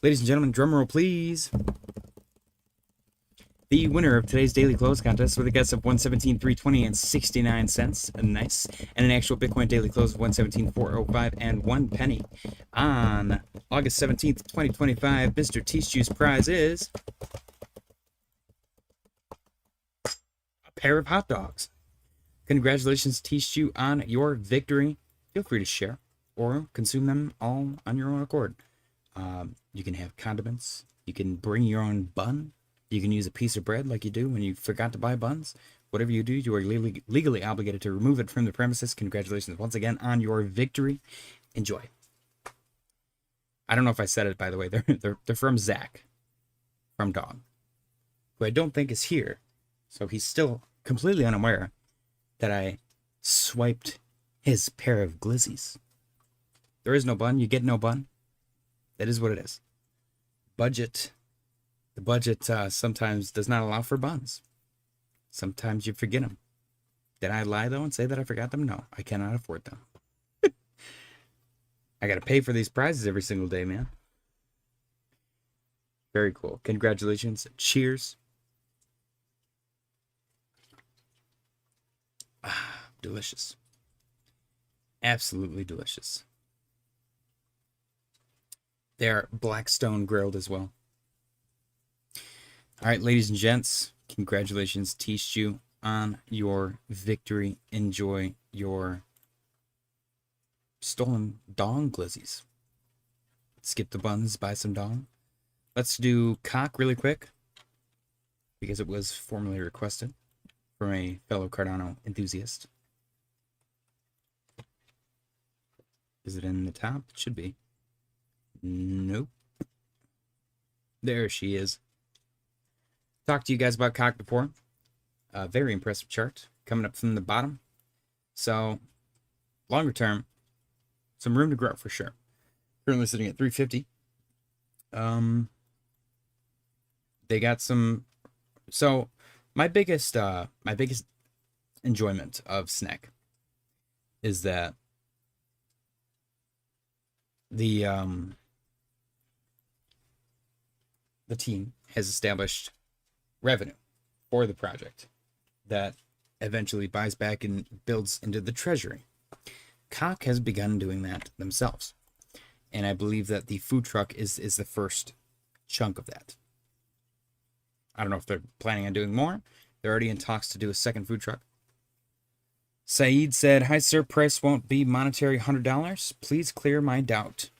Speaker 1: Ladies and gentlemen, drum roll, please. The winner of today's daily close contest with a guess of 117,320 and 69 cents. Nice. And an actual Bitcoin daily close of 117,405 and 1 penny. On August 17th, 2025, Mr. Tishu's prize is a pair of hot dogs. Congratulations, Tishu, on your victory. Feel free to share or consume them all on your own accord. You can have condiments. You can bring your own bun. You can use a piece of bread like you do when you forgot to buy buns. Whatever you do, you are legally obligated to remove it from the premises. Congratulations once again on your victory. Enjoy. I don't know if I said it, by the way. They're from Zach, from Dog, who I don't think is here. So he's still completely unaware that I swiped his pair of glizzies. There is no bun. You get no bun. That is what it is. Budget. The budget sometimes does not allow for buns. Sometimes you forget them. Did I lie, though, and say that I forgot them? No, I cannot afford them. I got to pay for these prizes every single day, man. Very cool. Congratulations. Cheers. Ah, delicious. Absolutely delicious. They're Blackstone grilled as well. All right, ladies and gents, congratulations, Tishu, on your victory. Enjoy your stolen dong glizzies. Skip the buns, buy some dong. Let's do cock really quick, because it was formally requested from a fellow Cardano enthusiast. Is it in the top? It should be. Nope. There she is. Talked to you guys about cock before. Very impressive chart coming up from the bottom. So, longer term, some room to grow for sure. Currently sitting at 350. They got some. So, my biggest enjoyment of SNEK is that the team has established revenue for the project that eventually buys back and builds into the treasury. Cock has begun doing that themselves. And I believe that the food truck is the first chunk of that. I don't know if they're planning on doing more. They're already in talks to do a second food truck. Saeed said, "Hi sir, price won't be monetary $100. Please clear my doubt."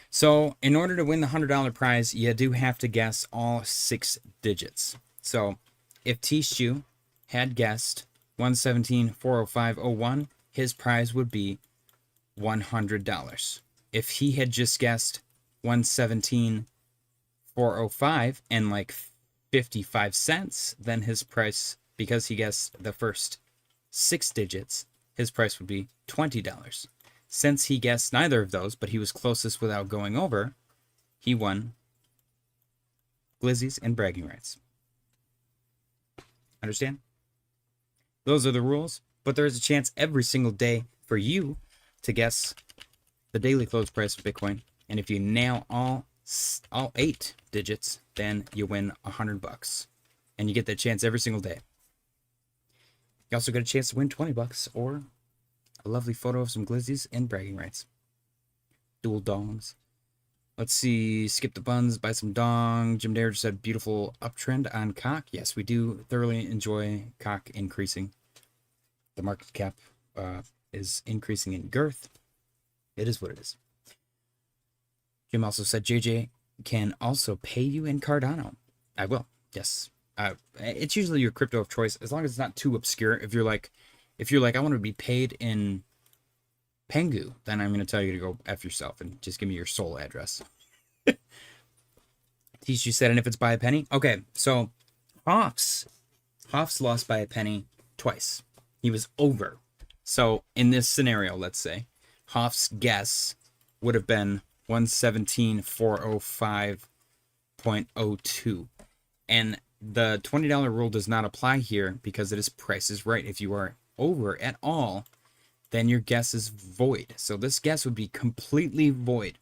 Speaker 1: So in order to win the $100 prize, you do have to guess all 6 digits. So if Tishu had guessed 117,405.01, his prize would be $100. If he had just guessed 117,405 and like 55 cents, then his price, because he guessed the first 6 digits, his price would be $20. Since he guessed neither of those, but he was closest without going over, he won glizzies and bragging rights. Understand? Those are the rules, but there is a chance every single day for you to guess the daily close price of Bitcoin. And if you nail all 8 digits, then you win $100. And you get that chance every single day. You also get a chance to win $20 or a lovely photo of some glizzies and bragging rights. Dual dongs. Let's see. Skip the buns, buy some dong. Jim Dare just said beautiful uptrend on cock. Yes, we do thoroughly enjoy cock increasing. The market cap is increasing in girth. It is what it is. Jim also said JJ can also pay you in Cardano. I will. Yes. It's usually your crypto of choice as long as it's not too obscure. If you're like, I want to be paid in Pengu, then I'm going to tell you to go F yourself and just give me your soul address. Tishu said, and if it's by a penny? Okay, so Hoffs lost by a penny twice. He was over. So in this scenario, let's say, Hoff's guess would have been 117,405.02. And the $20 rule does not apply here because it is Price is Right. If you are over at all, then your guess is void. So this guess would be completely void.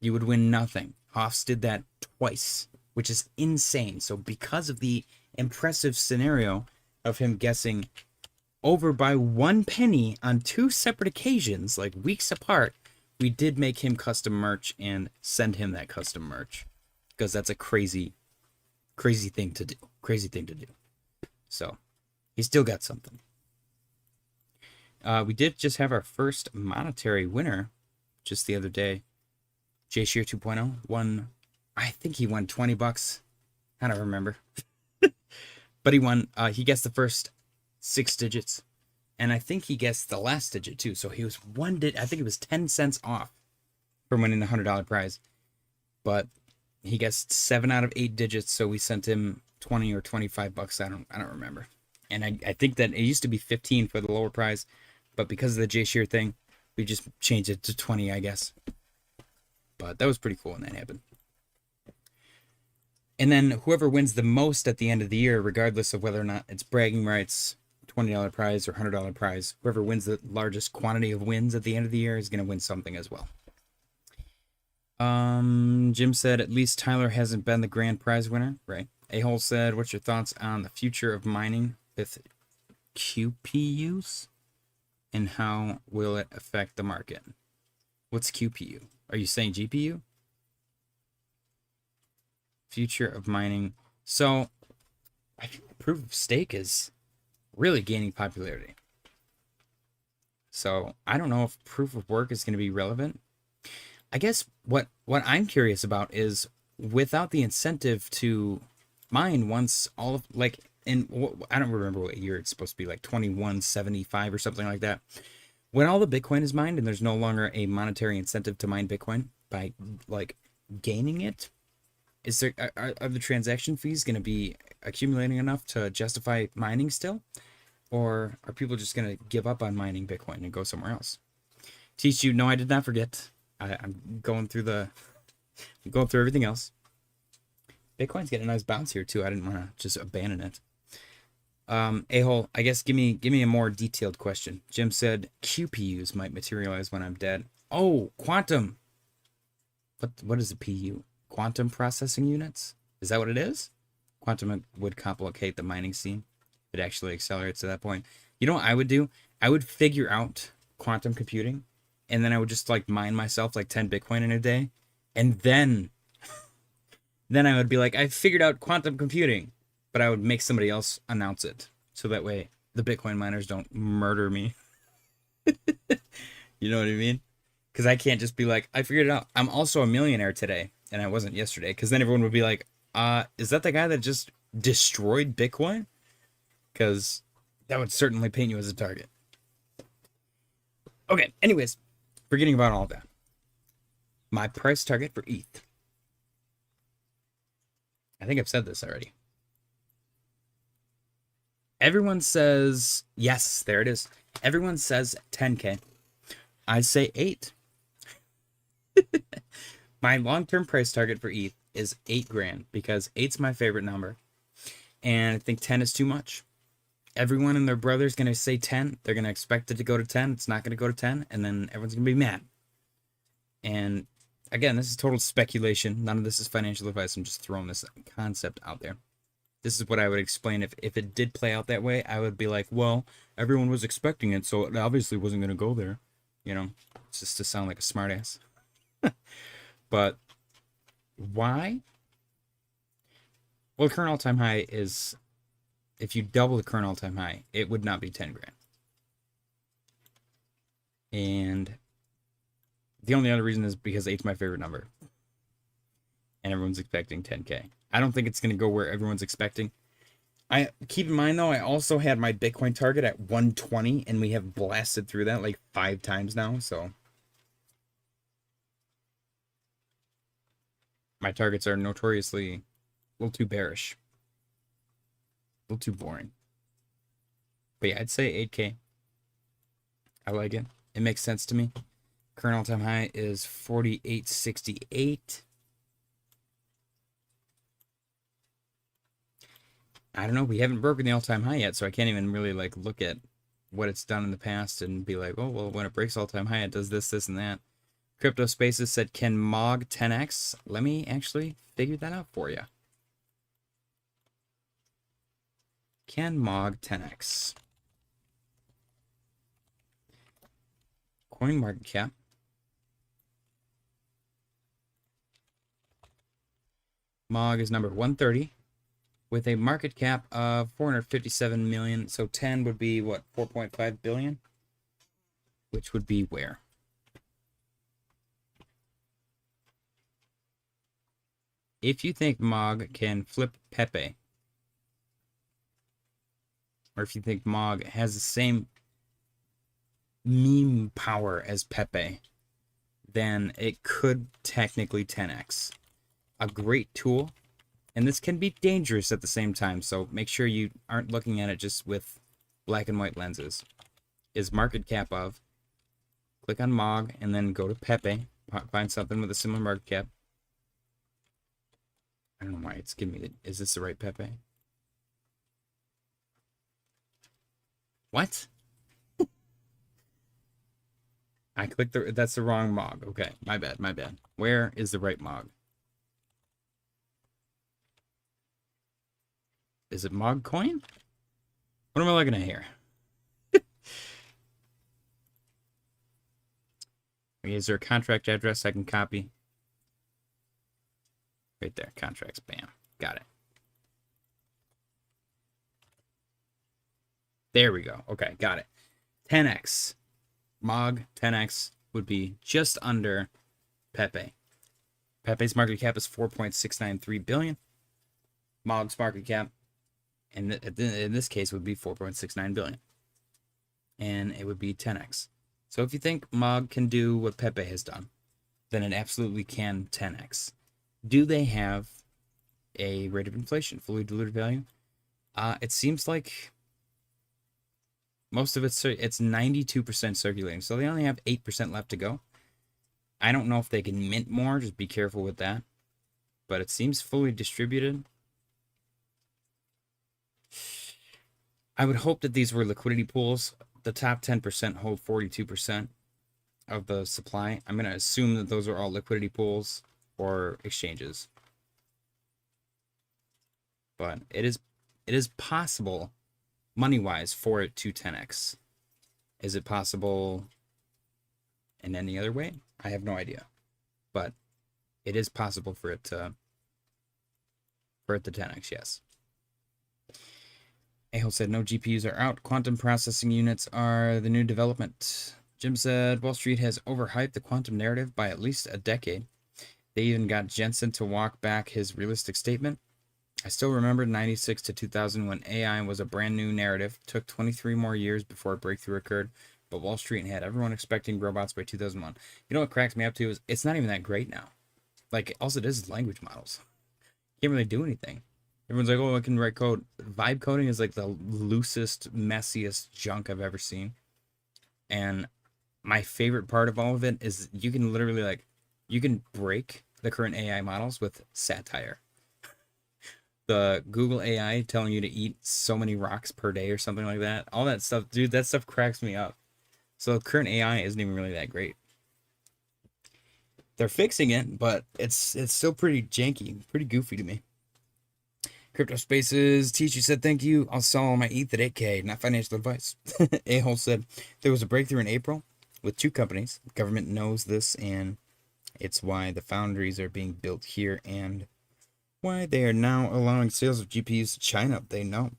Speaker 1: You would win nothing. Hoffs did that twice, which is insane. So because of the impressive scenario of him guessing over by 1 penny on 2 separate occasions, like weeks apart, we did make him custom merch and send him that custom merch because that's a crazy thing to do. Crazy thing to do. So he still got something. We did just have our first monetary winner just the other day. J Shear 2.0 won, I think he won $20. I don't remember. But he won, he guessed the first 6 digits. And I think he guessed the last digit too. So he was I think it was 10 cents off from winning the $100 prize. But he guessed 7 out of 8 digits, so we sent him 20 or 25 bucks. I don't remember. And I think that it used to be 15 for the lower prize, but because of the J Shear thing, we just changed it to 20, I guess. But that was pretty cool when that happened. And then whoever wins the most at the end of the year, regardless of whether or not it's bragging rights, $20 prize or $100 prize, whoever wins the largest quantity of wins at the end of the year is going to win something as well. Jim said, at least Tyler hasn't been the grand prize winner. Right. A-Hole said, what's your thoughts on the future of mining with QPUs? And how will it affect the market? What's QPU? Are you saying GPU? Future of mining. So, I think proof of stake is really gaining popularity. So, I don't know if proof of work is going to be relevant. I guess what I'm curious about is without the incentive to mine once all of, like, I don't remember what year it's supposed to be, like 2175 or something like that. When all the Bitcoin is mined and there's no longer a monetary incentive to mine Bitcoin by like gaining it, is there are the transaction fees going to be accumulating enough to justify mining still, or are people just going to give up on mining Bitcoin and go somewhere else? Teach you? No, I did not forget. I'm going through everything else. Bitcoin's getting a nice bounce here too. I didn't want to just abandon it. A-Hole, I guess give me a more detailed question. Jim said QPUs might materialize when I'm dead. Oh, quantum. What is a PU? Quantum processing units? Is that what it is? Quantum would complicate the mining scene. It actually accelerates to that point. You know what I would do? I would figure out quantum computing, and then I would just like mine myself like 10 Bitcoin in a day, and then I would be like, I figured out quantum computing. But I would make somebody else announce it. So that way the Bitcoin miners don't murder me. You know what I mean? Because I can't just be like, I figured it out. I'm also a millionaire today, and I wasn't yesterday. Because then everyone would be like, is that the guy that just destroyed Bitcoin? Because that would certainly paint you as a target. Okay, anyways, forgetting about all that. My price target for ETH. I think I've said this already. Everyone says, yes, there it is. Everyone says 10K. I say 8. My long-term price target for ETH is 8 grand because 8's my favorite number. And I think 10 is too much. Everyone and their brother's going to say 10. They're going to expect it to go to 10. It's not going to go to 10. And then everyone's going to be mad. And again, this is total speculation. None of this is financial advice. I'm just throwing this concept out there. This is what I would explain if it did play out that way. I would be like, well, everyone was expecting it, so it obviously wasn't going to go there. You know, it's just to sound like a smartass. But why? Well, the current all-time high is, if you double the current all-time high, it would not be 10 grand. And the only other reason is because 8's my favorite number. And everyone's expecting 10K. I don't think it's going to go where everyone's expecting. I keep in mind, though, I also had my Bitcoin target at 120, and we have blasted through that like 5 times now, so my targets are notoriously a little too bearish. A little too boring. But yeah, I'd say 8K. I like it. It makes sense to me. Current all-time high is 48.68. I don't know. We haven't broken the all-time high yet, so I can't even really like look at what it's done in the past and be like, oh, well, when it breaks all-time high, it does this, this, and that. Crypto Spaces said, can MOG 10x? Let me actually figure that out for you. Can MOG 10x? Coin market cap. MOG is number 130 with a market cap of 457 million. So 10 would be what, 4.5 billion? Which would be where? If you think MOG can flip Pepe, or if you think MOG has the same meme power as Pepe, then it could technically 10x. A great tool, and this can be dangerous at the same time, so make sure you aren't looking at it just with black and white lenses, is market cap of, click on MOG, and then go to Pepe, find something with a similar market cap. I don't know why it's giving me is this the right Pepe? What? I clicked that's the wrong MOG. Okay, my bad, my bad. Where is the right MOG? Is it MOG coin? What am I looking at here? Okay, is there a contract address I can copy? Right there, contracts, bam. Got it. There we go. Okay, got it. 10x. MOG 10x would be just under Pepe. Pepe's market cap is 4.693 billion. MOG's market cap, in this case, would be 4.69 billion. And it would be 10x. So if you think MOG can do what Pepe has done, then it absolutely can 10x. Do they have a rate of inflation, fully diluted value? It seems like most of it's 92% circulating, so they only have 8% left to go. I don't know if they can mint more, just be careful with that. But it seems fully distributed. I would hope that these were liquidity pools. The top 10% hold 42% of the supply. I'm going to assume that those are all liquidity pools or exchanges. But it is possible, money-wise, for it to 10x. Is it possible in any other way? I have no idea. But it is possible for it to 10x, yes. Ahol said no GPUs are out. Quantum processing units are the new development. Jim said Wall Street has overhyped the quantum narrative by at least a decade. They even got Jensen to walk back his realistic statement. I still remember 96 to 2000 when AI was a brand new narrative. It took 23 more years before a breakthrough occurred, but Wall Street had everyone expecting robots by 2001. You know what cracks me up too is it's not even that great now. Like, all it is language models. Can't really do anything. Everyone's like, oh, I can write code. Vibe coding is like the loosest, messiest junk I've ever seen. And my favorite part of all of it is you can literally, like, you can break the current AI models with satire. The Google AI telling you to eat so many rocks per day or something like that. All that stuff, dude, that stuff cracks me up. So current AI isn't even really that great. They're fixing it, but it's still pretty janky, pretty goofy to me. Crypto Spaces, Teach, you said thank you. I'll sell all my ETH at 8K, not financial advice. A-Hole said there was a breakthrough in April with 2 companies. The government knows this, and it's why the foundries are being built here and why they are now allowing sales of GPUs to China. They know.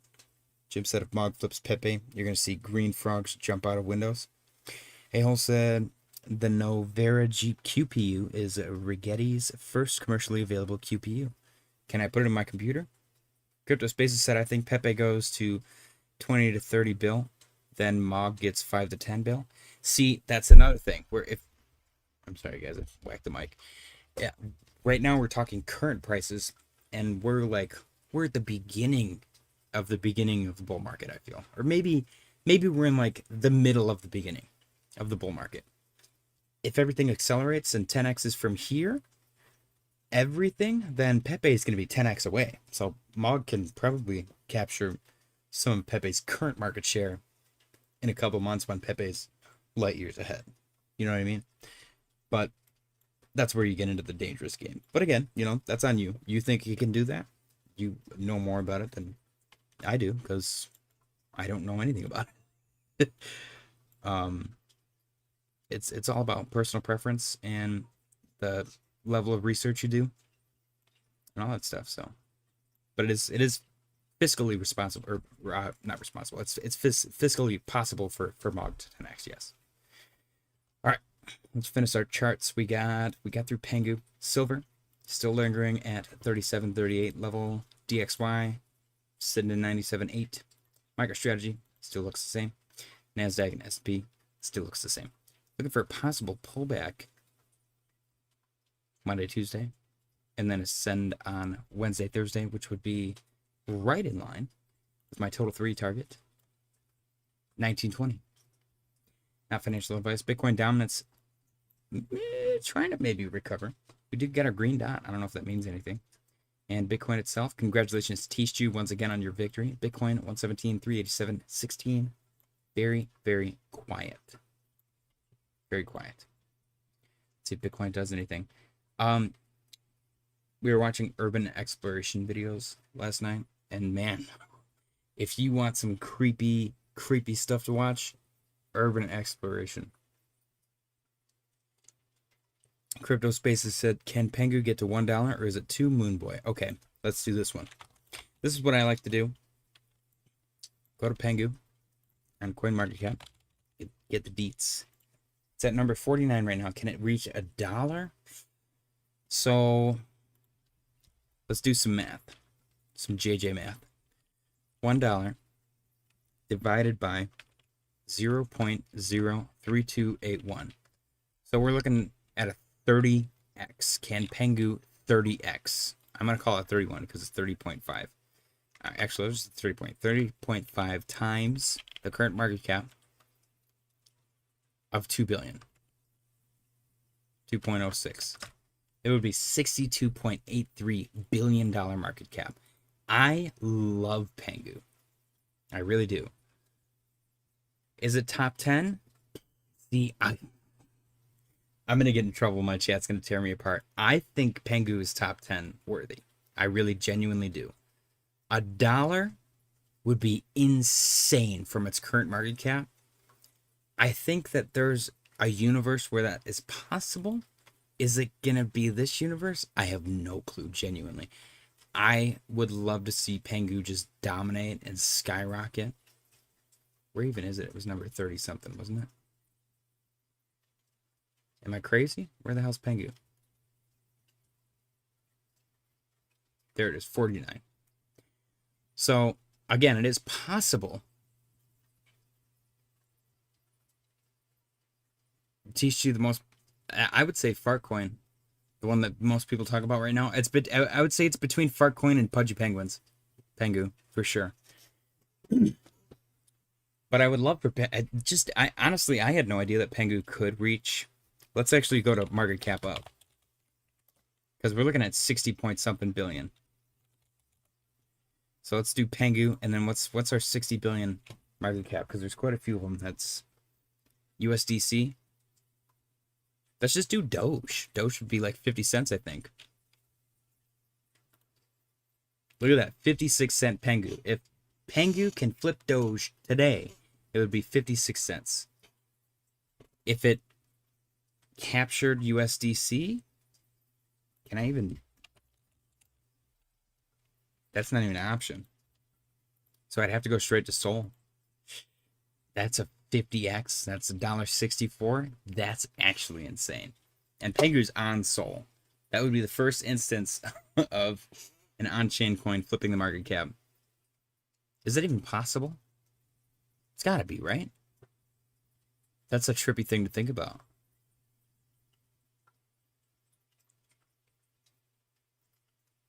Speaker 1: Jim said if Mog flips Pepe, you're going to see green frogs jump out of windows. A-Hole said the Novera QPU is Rigetti's first commercially available QPU. Can I put it in my computer? Crypto Spaces said I think Pepe goes to 20 to 30 bill, then Mog gets 5 to 10 bill. See, that's another thing where if I'm sorry guys, I whacked the mic. Yeah, right now we're talking current prices, and we're at the beginning of the bull market, I feel. Or maybe we're in like the middle of the beginning of the bull market. If everything accelerates and 10x is from here, everything, then Pepe is going to be 10x away. So Mog can probably capture some of Pepe's current market share in a couple months when Pepe's light years ahead. You know what I mean? But that's where you get into the dangerous game. But again, you know, that's on you. You think you can do that? You know more about it than I do, because I don't know anything about it. It's all about personal preference and the level of research you do and all that stuff. So, but it is fiscally responsible, or not responsible. It's fiscally possible for Mog to 10x. Yes. All right, let's finish our charts. We got through Pengu. Silver still lingering at 37.38 level. DXY sitting in 97.8. MicroStrategy still looks the same. Nasdaq and S&P still looks the same. Looking for a possible pullback Monday, Tuesday, and then ascend on Wednesday, Thursday, which would be right in line with my total 3 target, 1920. Not financial advice. Bitcoin dominance trying to maybe recover. We did get our green dot. I don't know if that means anything. And Bitcoin itself, congratulations to Teach you once again on your victory. Bitcoin 117, 387.16. Very, very quiet. Very quiet. Let's see if Bitcoin does anything. We were watching urban exploration videos last night, and man, if you want some creepy stuff to watch, urban exploration. Crypto Spaces said, can Pengu get to $1 or is it 2 Moonboy? Okay, let's do this one. This is what I like to do. Go to Pengu on CoinMarketCap. Get the deets. It's at number 49 right now. Can it reach $1? So let's do some math. Some JJ math. $1 divided by 0.03281. So we're looking at a 30x. Can Pengu 30x? I'm going to call it 31 because it's 30.5. Actually, it's 30.5 times the current market cap of 2 billion. 2.06. It would be $62.83 billion market cap. I love Pengu. I really do. Is it top 10? See, I'm going to get in trouble. My chat's going to tear me apart. I think Pengu is top 10 worthy. I really genuinely do. $1 would be insane from its current market cap. I think that there's a universe where that is possible. Is it going to be this universe? I have no clue, genuinely. I would love to see Pengu just dominate and skyrocket. Where even is it? It was number 30 something, wasn't it? Am I crazy? Where the hell's Pengu? There it is, 49. So, again, it is possible. Teach you the most, I would say Fartcoin, the one that most people talk about right now. I would say it's between Fartcoin and Pudgy Penguins. Pengu, for sure. But I would love for, honestly, I had no idea that Pengu could reach. Let's actually go to market cap up. Because we're looking at 60 point something billion. So let's do Pengu, and then what's our 60 billion market cap? Because there's quite a few of them. That's USDC. Let's just do Doge. Doge would be like 50 cents, I think. Look at that, 56 cent Pengu. If Pengu can flip Doge today, it would be 56 cents. If it captured USDC, can I even... That's not even an option. So I'd have to go straight to Sol. That's a 50x. That's $1.64. That's actually insane. And Pengu's on Sol. That would be the first instance of an on-chain coin flipping the market cap. Is that even possible? It's gotta be, right? That's a trippy thing to think about.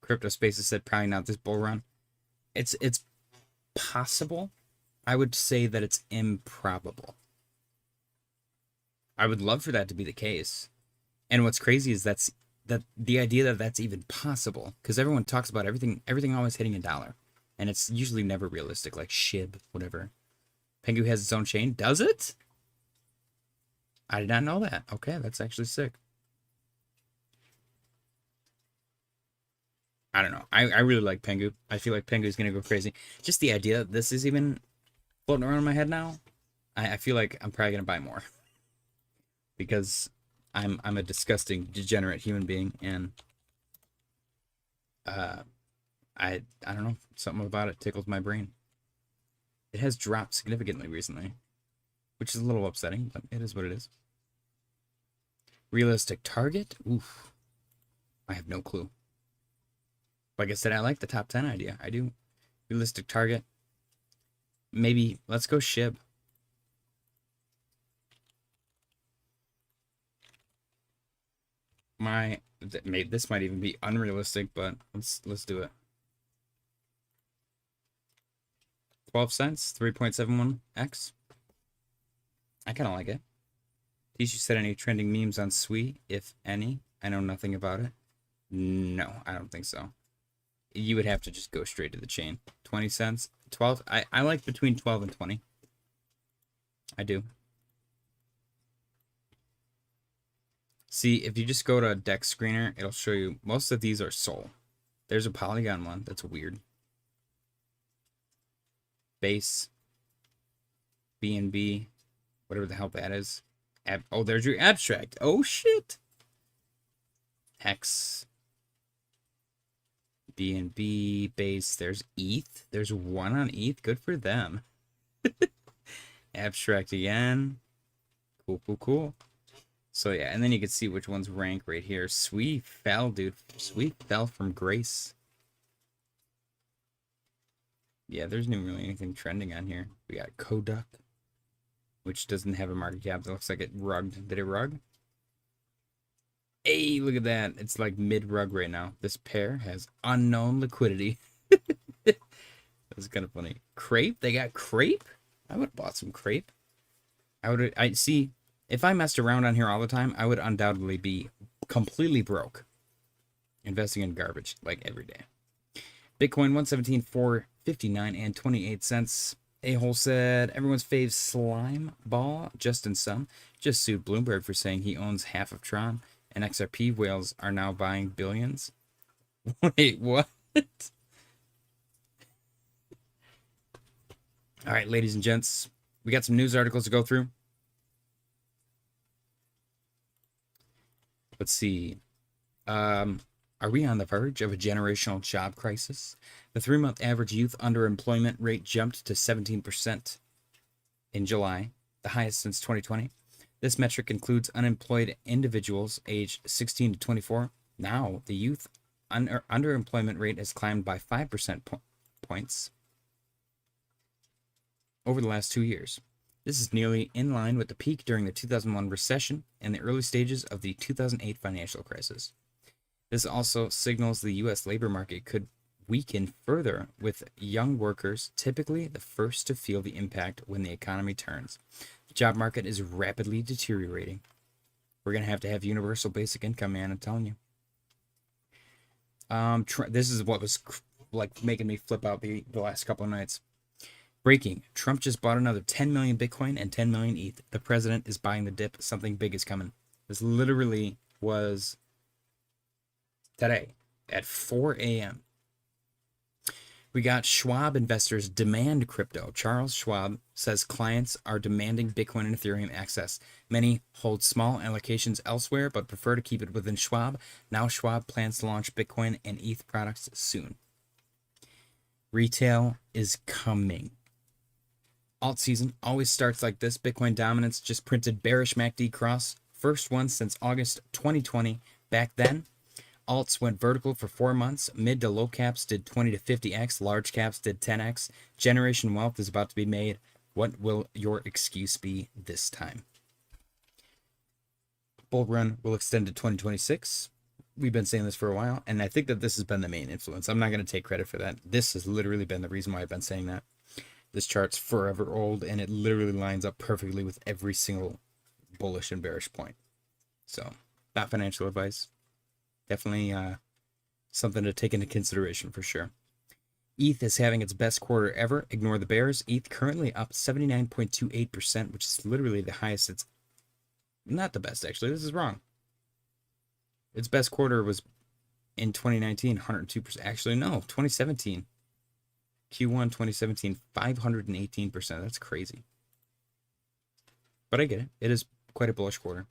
Speaker 1: Crypto Spaces said probably not this bull run. It's possible. I would say that it's improbable. I would love for that to be the case. And what's crazy is that the idea that that's even possible, because everyone talks about everything always hitting $1, and it's usually never realistic, like SHIB, whatever. Pengu has its own chain. Does it? I did not know that. Okay, that's actually sick. I don't know. I really like Pengu. I feel like Pengu is going to go crazy. Just the idea that this is even floating around in my head now, I feel like I'm probably going to buy more. Because I'm a disgusting, degenerate human being, and I don't know. Something about it tickles my brain. It has dropped significantly recently, which is a little upsetting, but it is what it is. Realistic target? Oof. I have no clue. Like I said, I like the top 10 idea. I do. Realistic target. Maybe, let's go SHIB. This might even be unrealistic, but let's do it. 12 cents, 3.71x. I kind of like it. Tishu said any trending memes on SWE, if any. I know nothing about it. No, I don't think so. You would have to just go straight to the chain. 20 cents. 12. I like between 12 and 20. I do. See, if you just go to Dex Screener, it'll show you most of these are Sol. There's a Polygon one. That's weird. Base. BNB. Whatever the hell that is. Oh, there's your abstract. Oh, shit. Hex. BNB. Base. There's ETH. There's one on ETH. Good for them. Abstract again. Cool, cool, cool. So yeah, and then you can see which ones rank right here. SWE fell, dude. SWE fell from grace. Yeah, there's not really anything trending on here. We got Koduck, which doesn't have a market cap. That looks like it rugged. Did it rug? Hey, look at that. It's like mid-rug right now. This pair has unknown liquidity. That's kind of funny. Crepe? They got Crepe? I would have bought some Crepe. I see. If I messed around on here all the time, I would undoubtedly be completely broke. Investing in garbage, like every day. Bitcoin 117,459 and 28 cents. A-hole said, everyone's fave slime ball, Justin Sun, just sued Bloomberg for saying he owns half of Tron, and XRP whales are now buying billions. Wait, what? All right, ladies and gents, we got some news articles to go through. Let's see. Are we on the verge of a generational job crisis? The 3-month average youth underemployment rate jumped to 17% in July, the highest since 2020. This metric includes unemployed individuals aged 16 to 24. Now, the youth underemployment rate has climbed by 5% points over the last 2 years. This is nearly in line with the peak during the 2001 recession and the early stages of the 2008 financial crisis. This also signals the U.S. labor market could weaken further, with young workers typically the first to feel the impact when the economy turns. The job market is rapidly deteriorating. We're going to have universal basic income, man, I'm telling you. This is what was like making me flip out the last couple of nights. Breaking. Trump just bought another 10 million Bitcoin and 10 million ETH. The president is buying the dip. Something big is coming. This literally was today at 4 a.m. We got Schwab investors demand crypto. Charles Schwab says clients are demanding Bitcoin and Ethereum access. Many hold small allocations elsewhere but prefer to keep it within Schwab. Now Schwab plans to launch Bitcoin and ETH products soon. Retail is coming. Alt season always starts like this. Bitcoin dominance just printed bearish MACD cross. First one since August 2020. Back then, alts went vertical for 4 months. Mid to low caps did 20 to 50x. Large caps did 10x. Generation wealth is about to be made. What will your excuse be this time? Bull run will extend to 2026. We've been saying this for a while, and I think that this has been the main influence. I'm not going to take credit for that. This has literally been the reason why I've been saying that. This chart's forever old, and it literally lines up perfectly with every single bullish and bearish point. So, not financial advice. Definitely something to take into consideration for sure. ETH is having its best quarter ever. Ignore the bears. ETH currently up 79.28%, which is literally the highest. It's not the best, actually. This is wrong. Its best quarter was in 2019, 102%. Actually, no, 2017. Q1 2017, 518%. That's crazy. But I get it. It is quite a bullish quarter.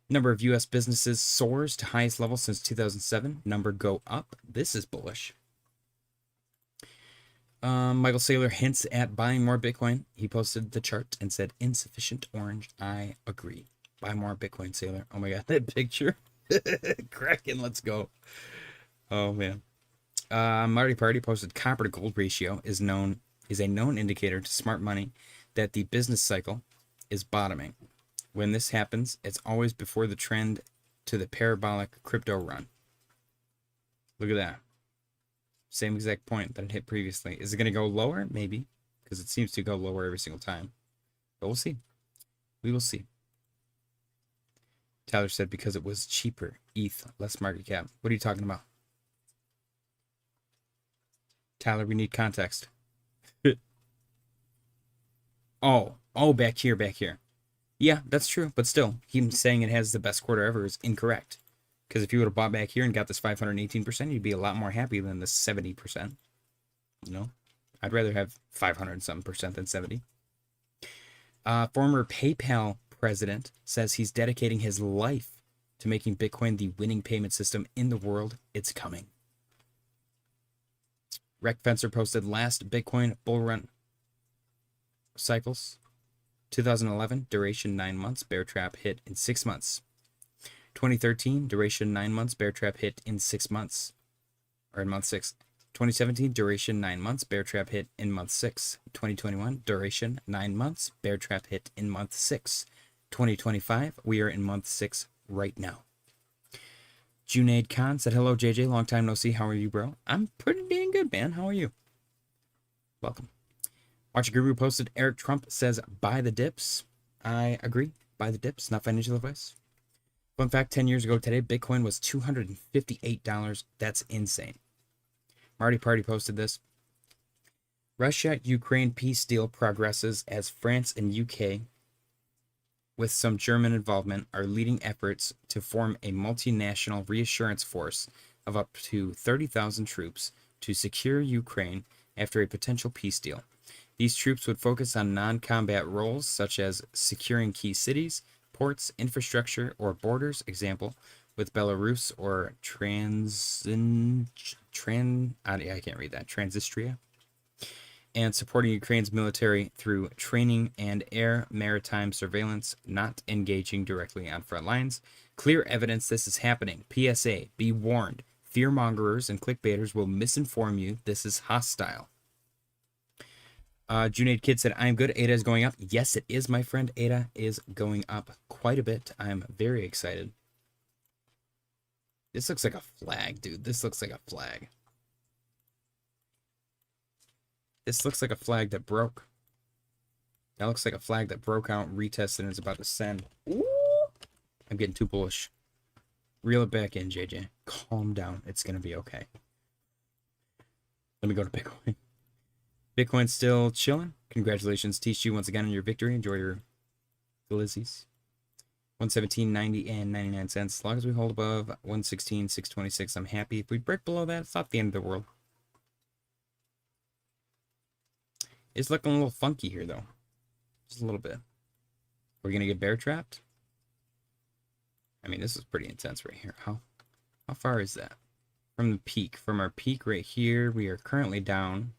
Speaker 1: Number of U.S. businesses soars to highest level since 2007. Number go up. This is bullish. Michael Saylor hints at buying more Bitcoin. He posted the chart and said, insufficient orange. I agree. Buy more Bitcoin, Saylor. Oh my God, that picture. Cracking. Let's go. Oh, man. Marty Party posted copper to gold ratio is a known indicator to smart money that the business cycle is bottoming. When this happens, it's always before the trend to the parabolic crypto run. Look at that. Same exact point that it hit previously. Is it going to go lower? Maybe, because it seems to go lower every single time. But we'll see. We will see. Tyler said because it was cheaper. ETH, less market cap. What are you talking about? Tyler, we need context. Oh, back here. Yeah, that's true, but still, him saying it has the best quarter ever is incorrect. Because if you would have bought back here and got this 518%, you'd be a lot more happy than the 70%. You know? I'd rather have 500-something% than 70. Former PayPal president says he's dedicating his life to making Bitcoin the winning payment system in the world. It's coming. Rec Fencer posted last Bitcoin bull run cycles. 2011, duration 9 months, bear trap hit in 6 months. 2013, duration 9 months, bear trap hit in 6 months. Or in month 6. 2017, duration 9 months, bear trap hit in month 6. 2021, duration 9 months, bear trap hit in month 6. 2025, we are in month 6 right now. Junaid Khan said, hello, JJ. Long time no see. How are you, bro? I'm pretty dang good, man. How are you? Welcome. Watch Guru posted, Eric Trump says, buy the dips. I agree. Buy the dips, not financial advice. Fun fact, 10 years ago today, Bitcoin was $258. That's insane. Marty Party posted this. Russia-Ukraine peace deal progresses as France and UK, with some German involvement, are leading efforts to form a multinational reassurance force of up to 30,000 troops to secure Ukraine after a potential peace deal. These troops would focus on non-combat roles such as securing key cities, ports, infrastructure, or borders. Example, with Belarus or I can't read that, Transnistria, and supporting Ukraine's military through training and air maritime surveillance, not engaging directly on front lines. Clear evidence this is happening. PSA, be warned. Fearmongers and clickbaiters will misinform you. This is hostile. Junaid Kid said, I'm good. ADA is going up. Yes, it is, my friend. ADA is going up quite a bit. I'm very excited. This looks like a flag, dude. This looks like a flag. This looks like a flag that broke. That looks like a flag that broke out, retested, and is about to send. Ooh! I'm getting too bullish. Reel it back in, JJ. Calm down. It's going to be okay. Let me go to Bitcoin. Bitcoin's still chilling. Congratulations, Tishu, once again on your victory. Enjoy your glizzies. 117.90 and 99 cents. As long as we hold above 116.626, I'm happy. If we break below that, it's not the end of the world. It's looking a little funky here, though. Just a little bit. We're going to get bear trapped? I mean, this is pretty intense right here. How far is that? From the peak. From our peak right here, we are currently down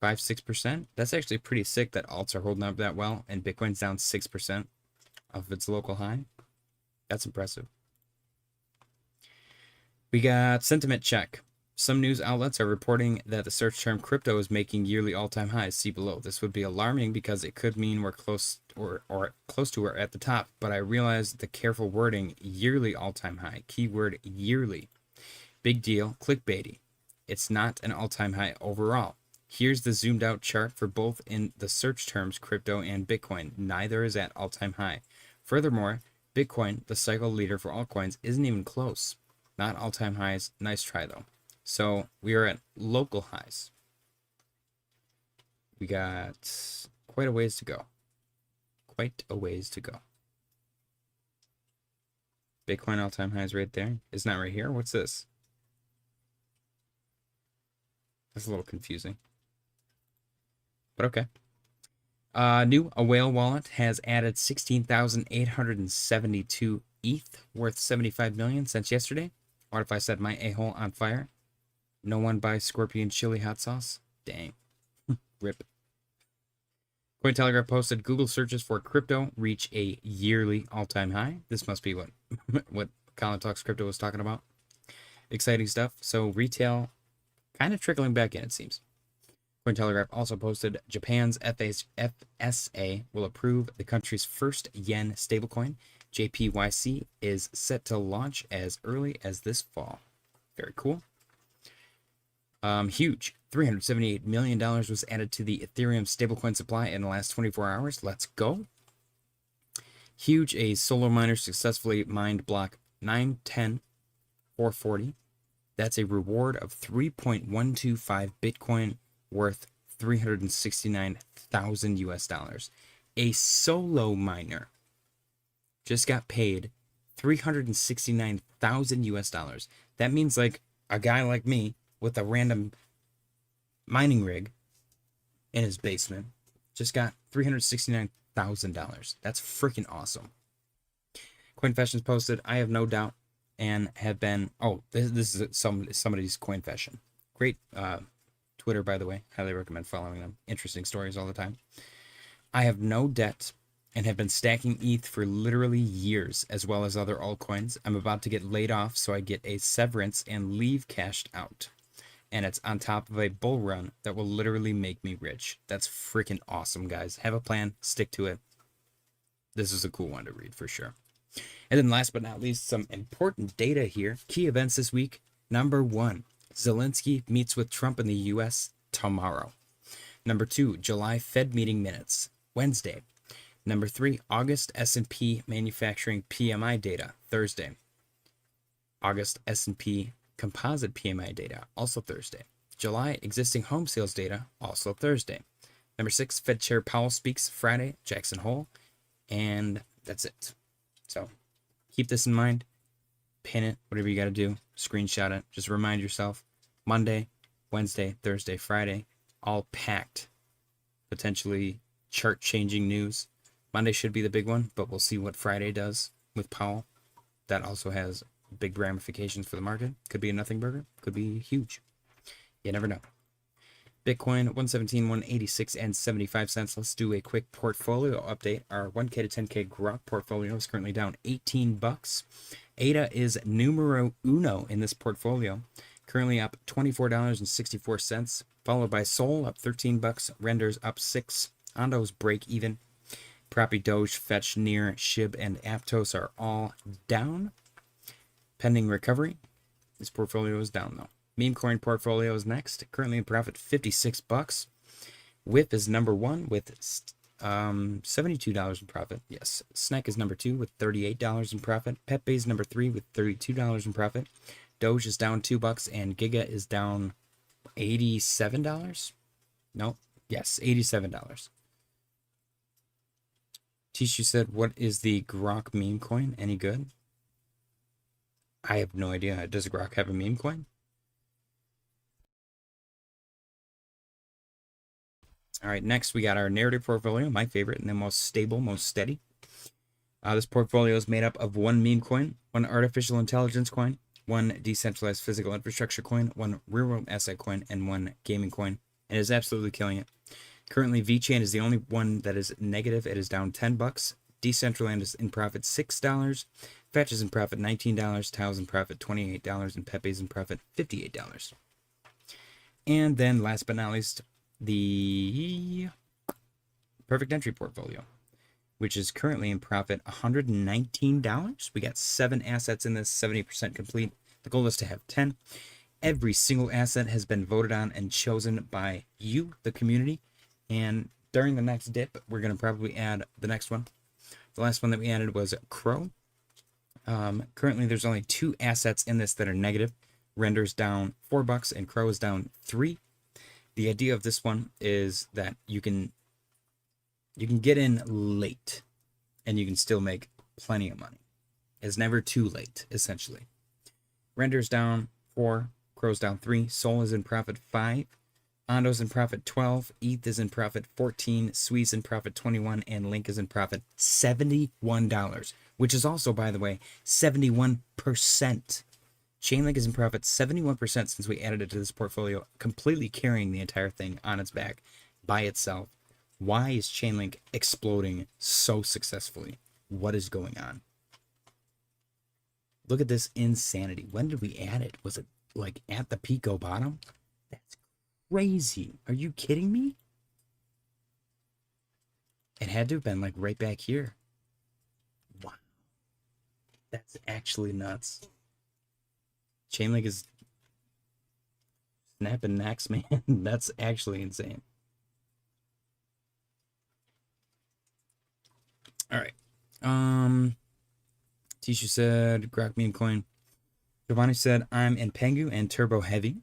Speaker 1: 5-6%. That's actually pretty sick that alts are holding up that well, and Bitcoin's down 6% of its local high. That's impressive. We got sentiment check. Some news outlets are reporting that the search term crypto is making yearly all-time highs. See below. This would be alarming because it could mean we're close or close to or at the top, but I realize the careful wording, yearly all-time high. Keyword yearly. Big deal, clickbaity. It's not an all-time high overall. Here's the zoomed out chart for both in the search terms crypto and Bitcoin. Neither is at all-time high. Furthermore, Bitcoin, the cycle leader for altcoins, isn't even close. Not all-time highs. Nice try though. So we are at local highs. We got quite a ways to go. Quite a ways to go. Bitcoin all-time highs right there. It's not right here. What's this? That's a little confusing. But okay. A whale wallet has added 16,872 ETH worth 75 million since yesterday. What if I set my a-hole on fire? No one buys Scorpion chili hot sauce? Dang. Rip. Cointelegraph posted Google searches for crypto reach a yearly all-time high. This must be what Colin Talks Crypto was talking about. Exciting stuff. So retail kind of trickling back in, it seems. Cointelegraph also posted Japan's FSA will approve the country's first yen stablecoin. JPYC is set to launch as early as this fall. Very cool. Huge. $378 million was added to the Ethereum stablecoin supply in the last 24 hours. Let's go. Huge. A solo miner successfully mined block 910440. That's a reward of 3.125 Bitcoin worth 369,000 US dollars. A solo miner just got paid 369,000 US dollars. That means like a guy like me with a random mining rig in his basement just got $369,000. That's freaking awesome. CoinFashions posted, I have no doubt and have been, this is somebody's CoinFashion. Great Twitter, by the way. Highly recommend following them. Interesting stories all the time. I have no debt and have been stacking ETH for literally years, as well as other altcoins. I'm about to get laid off, so I get a severance and leave cashed out. And it's on top of a bull run that will literally make me rich. That's freaking awesome, guys. Have a plan. Stick to it. This is a cool one to read for sure. And then last but not least, some important data here. Key events this week. Number 1, Zelensky meets with Trump in the U.S. tomorrow. Number 2, July Fed meeting minutes, Wednesday. Number 3, August S&P manufacturing PMI data, Thursday. August S&P composite PMI data, also Thursday. July existing home sales data, also Thursday. Number 6, Fed Chair Powell speaks Friday, Jackson Hole. And that's it. So keep this in mind. Pin it, whatever you got to do. Screenshot it. Just remind yourself. Monday, Wednesday, Thursday, Friday, all packed. Potentially chart-changing news. Monday should be the big one, but we'll see what Friday does with Powell. that also has big ramifications for the market. Could be a nothing burger, could be huge. You never know. Bitcoin 117, 186, and 75 cents. Let's do a quick portfolio update. Our 1K to 10K Grok portfolio is currently down 18 bucks. ADA is numero uno in this portfolio, currently up $24.64, followed by Sol up 13 bucks, Renders up 6, Ondo's break even. Proppy, Doge, Fetch, Near, Shib, and Aptos are all down. Pending recovery. This portfolio is down though. Memecoin portfolio is next, currently in profit 56 bucks. WIP is number 1 with $72 in profit. Yes, SNEK is number 2 with $38 in profit. Pepe is number 3 with $32 in profit. Doge is down 2 bucks, and Giga is down $87. No, yes, $87. Tishu said, "What is the Grok meme coin? Any good?" I have no idea. Does Grok have a meme coin? All right, next we got our narrative portfolio, my favorite and the most stable, most steady. This portfolio is made up of 1 meme coin, 1 artificial intelligence coin, 1 decentralized physical infrastructure coin, 1 real-world asset coin, and 1 gaming coin. And it is absolutely killing it. Currently, VeChain is the only one that is negative. It is down 10 bucks. Decentraland is in profit $6. Fetch is in profit $19. Tau is in profit $28. And Pepe is in profit $58. And then last but not least, the perfect entry portfolio, which is currently in profit $119. We got 7 assets in this, 70% complete. The goal is to have 10. Every single asset has been voted on and chosen by you, the community. And during the next dip, we're going to probably add the next one. The last one that we added was Crow. Currently, there's only 2 assets in this that are negative. Render's down 4 bucks and Crow is down 3. The idea of this one is that you can get in late and you can still make plenty of money. It's never too late, essentially. Render's down 4, Crow's down 3, Sol is in profit 5, Ondo's in profit 12, ETH is in profit 14, Swee's in profit 21, and Link is in profit $71, which is also, by the way, 71%. Chainlink is in profit 71% since we added it to this portfolio, completely carrying the entire thing on its back by itself. Why is Chainlink exploding so successfully? What is going on? Look at this insanity. When did we add it? Was it like at the Pico bottom? That's crazy. Are you kidding me? It had to have been like right back here. Wow. That's actually nuts. Chainlink is snapping necks, man. That's actually insane. All right. Tishu said, Grok meme coin. Giovanni said, I'm in Pengu and Turbo Heavy.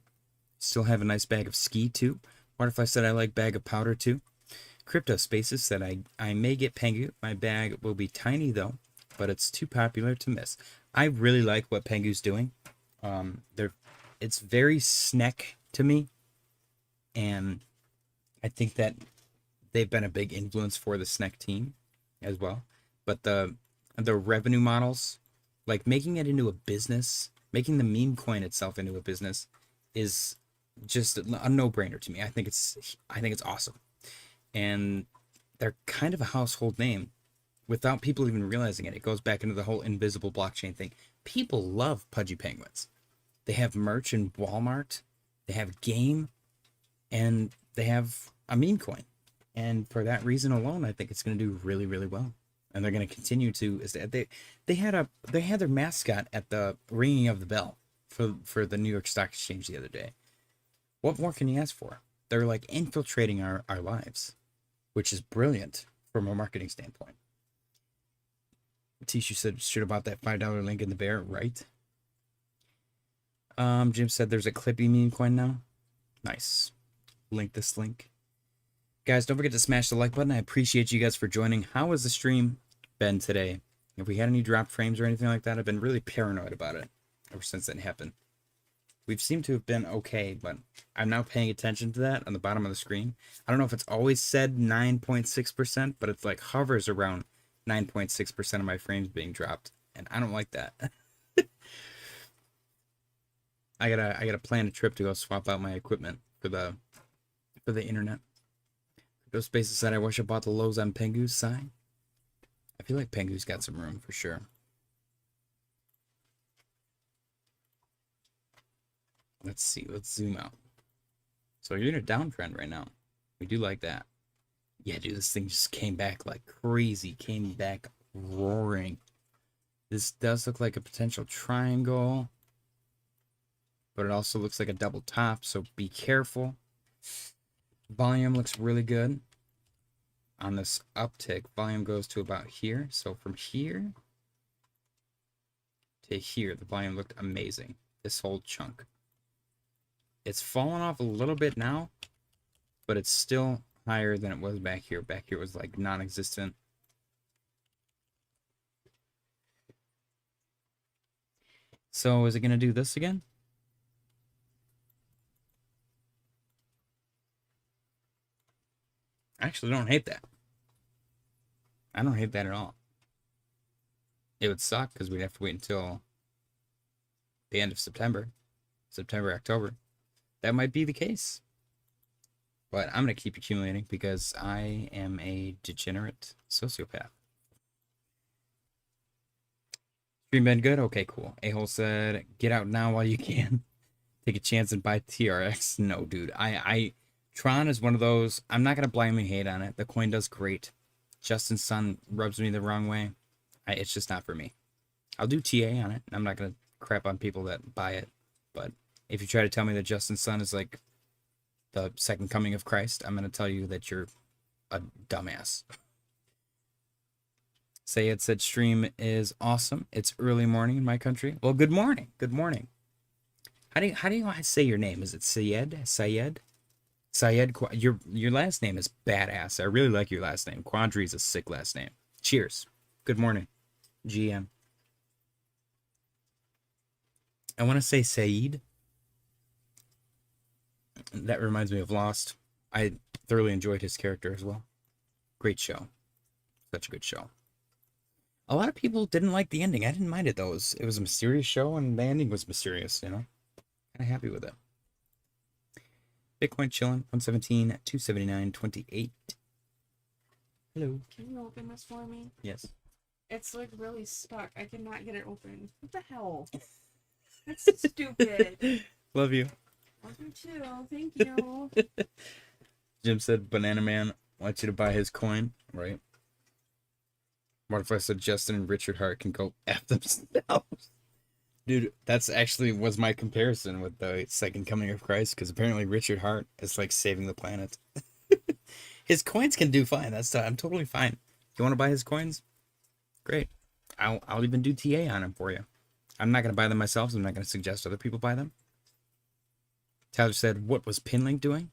Speaker 1: Still have a nice bag of ski too. Waterfly said, I like bag of powder too. Crypto Spaces said, I may get Pengu. My bag will be tiny though, but it's too popular to miss. I really like what Pengu's doing. It's very SNEK to me, and I think that they've been a big influence for the SNEK team as well. But the revenue models, like making it into a business, making the meme coin itself into a business, is just a no-brainer to me. I think it's awesome, and they're kind of a household name without people even realizing it. It goes back into the whole invisible blockchain thing. People love Pudgy Penguins. They have merch in Walmart, they have game, and they have a meme coin. And for that reason alone, I think it's going to do really, really well. And they're going to continue to. They had their mascot at the ringing of the bell for the New York Stock Exchange the other day. What more can you ask for? They're like infiltrating our lives, which is brilliant from a marketing standpoint. Tishu said, should have bought that $5 link in the bear, right? Jim said there's a Clippy meme coin now. Nice. Link this link. Guys, don't forget to smash the like button. I appreciate you guys for joining. How has the stream been today? If we had any drop frames or anything like that, I've been really paranoid about it ever since that happened. We've seemed to have been okay, but I'm now paying attention to that on the bottom of the screen. I don't know if it's always said 9.6%, but it's like hovers around 9.6% of my frames being dropped. and I don't like that. I gotta plan a trip to go swap out my equipment for the internet. Those Spaces said, I wish I bought the lows on Pengu's side. I feel like Pengu's got some room for sure. Let's see. Let's zoom out. So you're in a downtrend right now. We do like that. Yeah, dude, this thing just came back like crazy. Came back roaring. This does look like a potential triangle, but it also looks like a double top, so be careful. Volume looks really good. On this uptick, volume goes to about here. So from here to here, the volume looked amazing. This whole chunk. It's fallen off a little bit now, but it's still higher than it was back here. Back here was like non-existent. So is it going to do this again? I actually don't hate that. I don't hate that at all. It would suck because we'd have to wait until the end of September, October. That might be the case. But I'm going to keep accumulating because I am a degenerate sociopath. Stream been good? Okay, cool. A-hole said, get out now while you can. Take a chance and buy TRX. No, dude. Tron is one of those. I'm not going to blindly hate on it. The coin does great. Justin Sun rubs me the wrong way. It's just not for me. I'll do TA on it. I'm not going to crap on people that buy it. But if you try to tell me that Justin Sun is like the second coming of Christ, I'm going to tell you that you're a dumbass. Sayed said stream is awesome. It's early morning in my country. Well, good morning. Good morning. How do you say your name? Is it Sayed? Sayed? Sayed, your last name is badass. I really like your last name. Quandary is a sick last name. Cheers. Good morning, GM. I want to say Saeed. That reminds me of Lost. I thoroughly enjoyed his character as well. Great show. Such a good show. A lot of people didn't like the ending. I didn't mind it though. It was a mysterious show and the ending was mysterious, you know? Kind of happy with it. Bitcoin chilling, 117, 279, 28. Hello.
Speaker 2: Can you open this for me?
Speaker 1: Yes.
Speaker 2: It's like really stuck. I cannot get it open. What the hell? That's stupid.
Speaker 1: Love you.
Speaker 2: Love you too. Thank you.
Speaker 1: Jim said Banana Man wants you to buy his coin, right? What if I said Justin and Richard Hart can go F themselves? Dude, that's actually was my comparison with the second coming of Christ, because apparently Richard Hart is like saving the planet. His coins can do fine. I'm totally fine. You want to buy his coins? Great. I'll even do TA on them for you. I'm not gonna buy them myself, so I'm not gonna suggest other people buy them. Tyler said, "What was Pinlink doing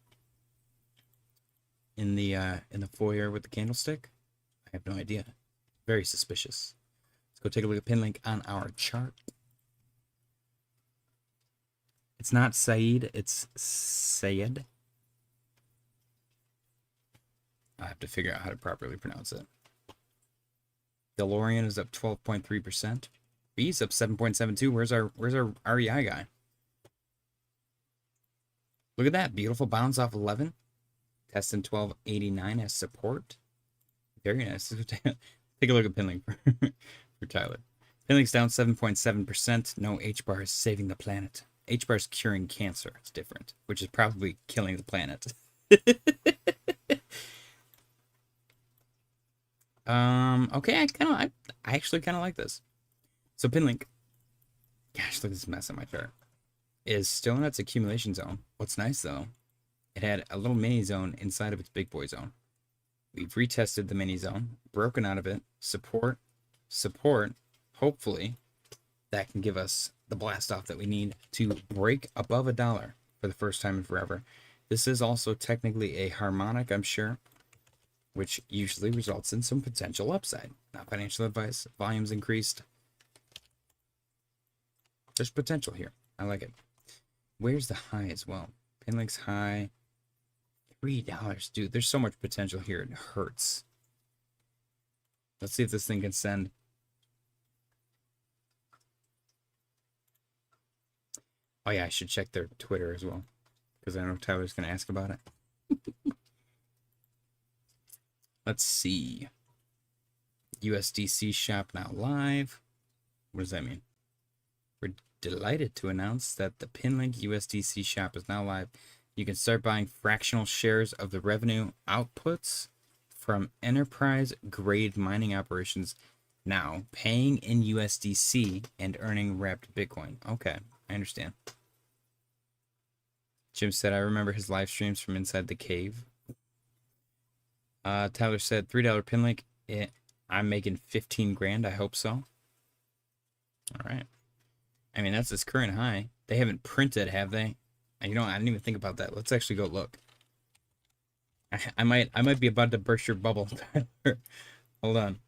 Speaker 1: in the foyer with the candlestick?" I have no idea. Very suspicious. Let's go take a look at Pinlink on our chart. It's not Saeed, it's Sayed. I have to figure out how to properly pronounce it. DeLorean is up 12.3%. B's up 7.72. Where's our REI guy? Look at that. Beautiful bounce off 11. Testing 1289 as support. Very nice. Take a look at Pinlink for Tyler. Pinlink's down 7.7%. No, HBAR is saving the planet. HBAR is curing cancer. It's different, which is probably killing the planet. Okay, I actually kind of like this. So Pinlink, gosh, look at this mess on my chart, is still in its accumulation zone. What's nice though, it had a little mini zone inside of its big boy zone. We've retested the mini zone, broken out of it, support. Hopefully that can give us the blast off that we need to break above $1 for the first time in forever. This is also technically a harmonic, I'm sure, which usually results in some potential upside. Not financial advice. Volume's increased. There's potential here. I like it. Where's the high as well? Pinlink's high. $3. Dude, there's so much potential here. It hurts. Let's see if this thing can send. Oh yeah, I should check their Twitter as well, because I know Tyler's gonna ask about it. Let's see. USDC shop now live. What does that mean? We're delighted to announce that the Pinlink USDC shop is now live. You can start buying fractional shares of the revenue outputs from enterprise grade mining operations now, paying in USDC and earning wrapped Bitcoin. Okay, I understand. Jim said, I remember his live streams from inside the cave. Tyler said, $3 Pinlink. I'm making 15 grand. I hope so. All right. I mean, that's its current high. They haven't printed, have they? You know, I didn't even think about that. Let's actually go look. I might be about to burst your bubble, Tyler. Hold on.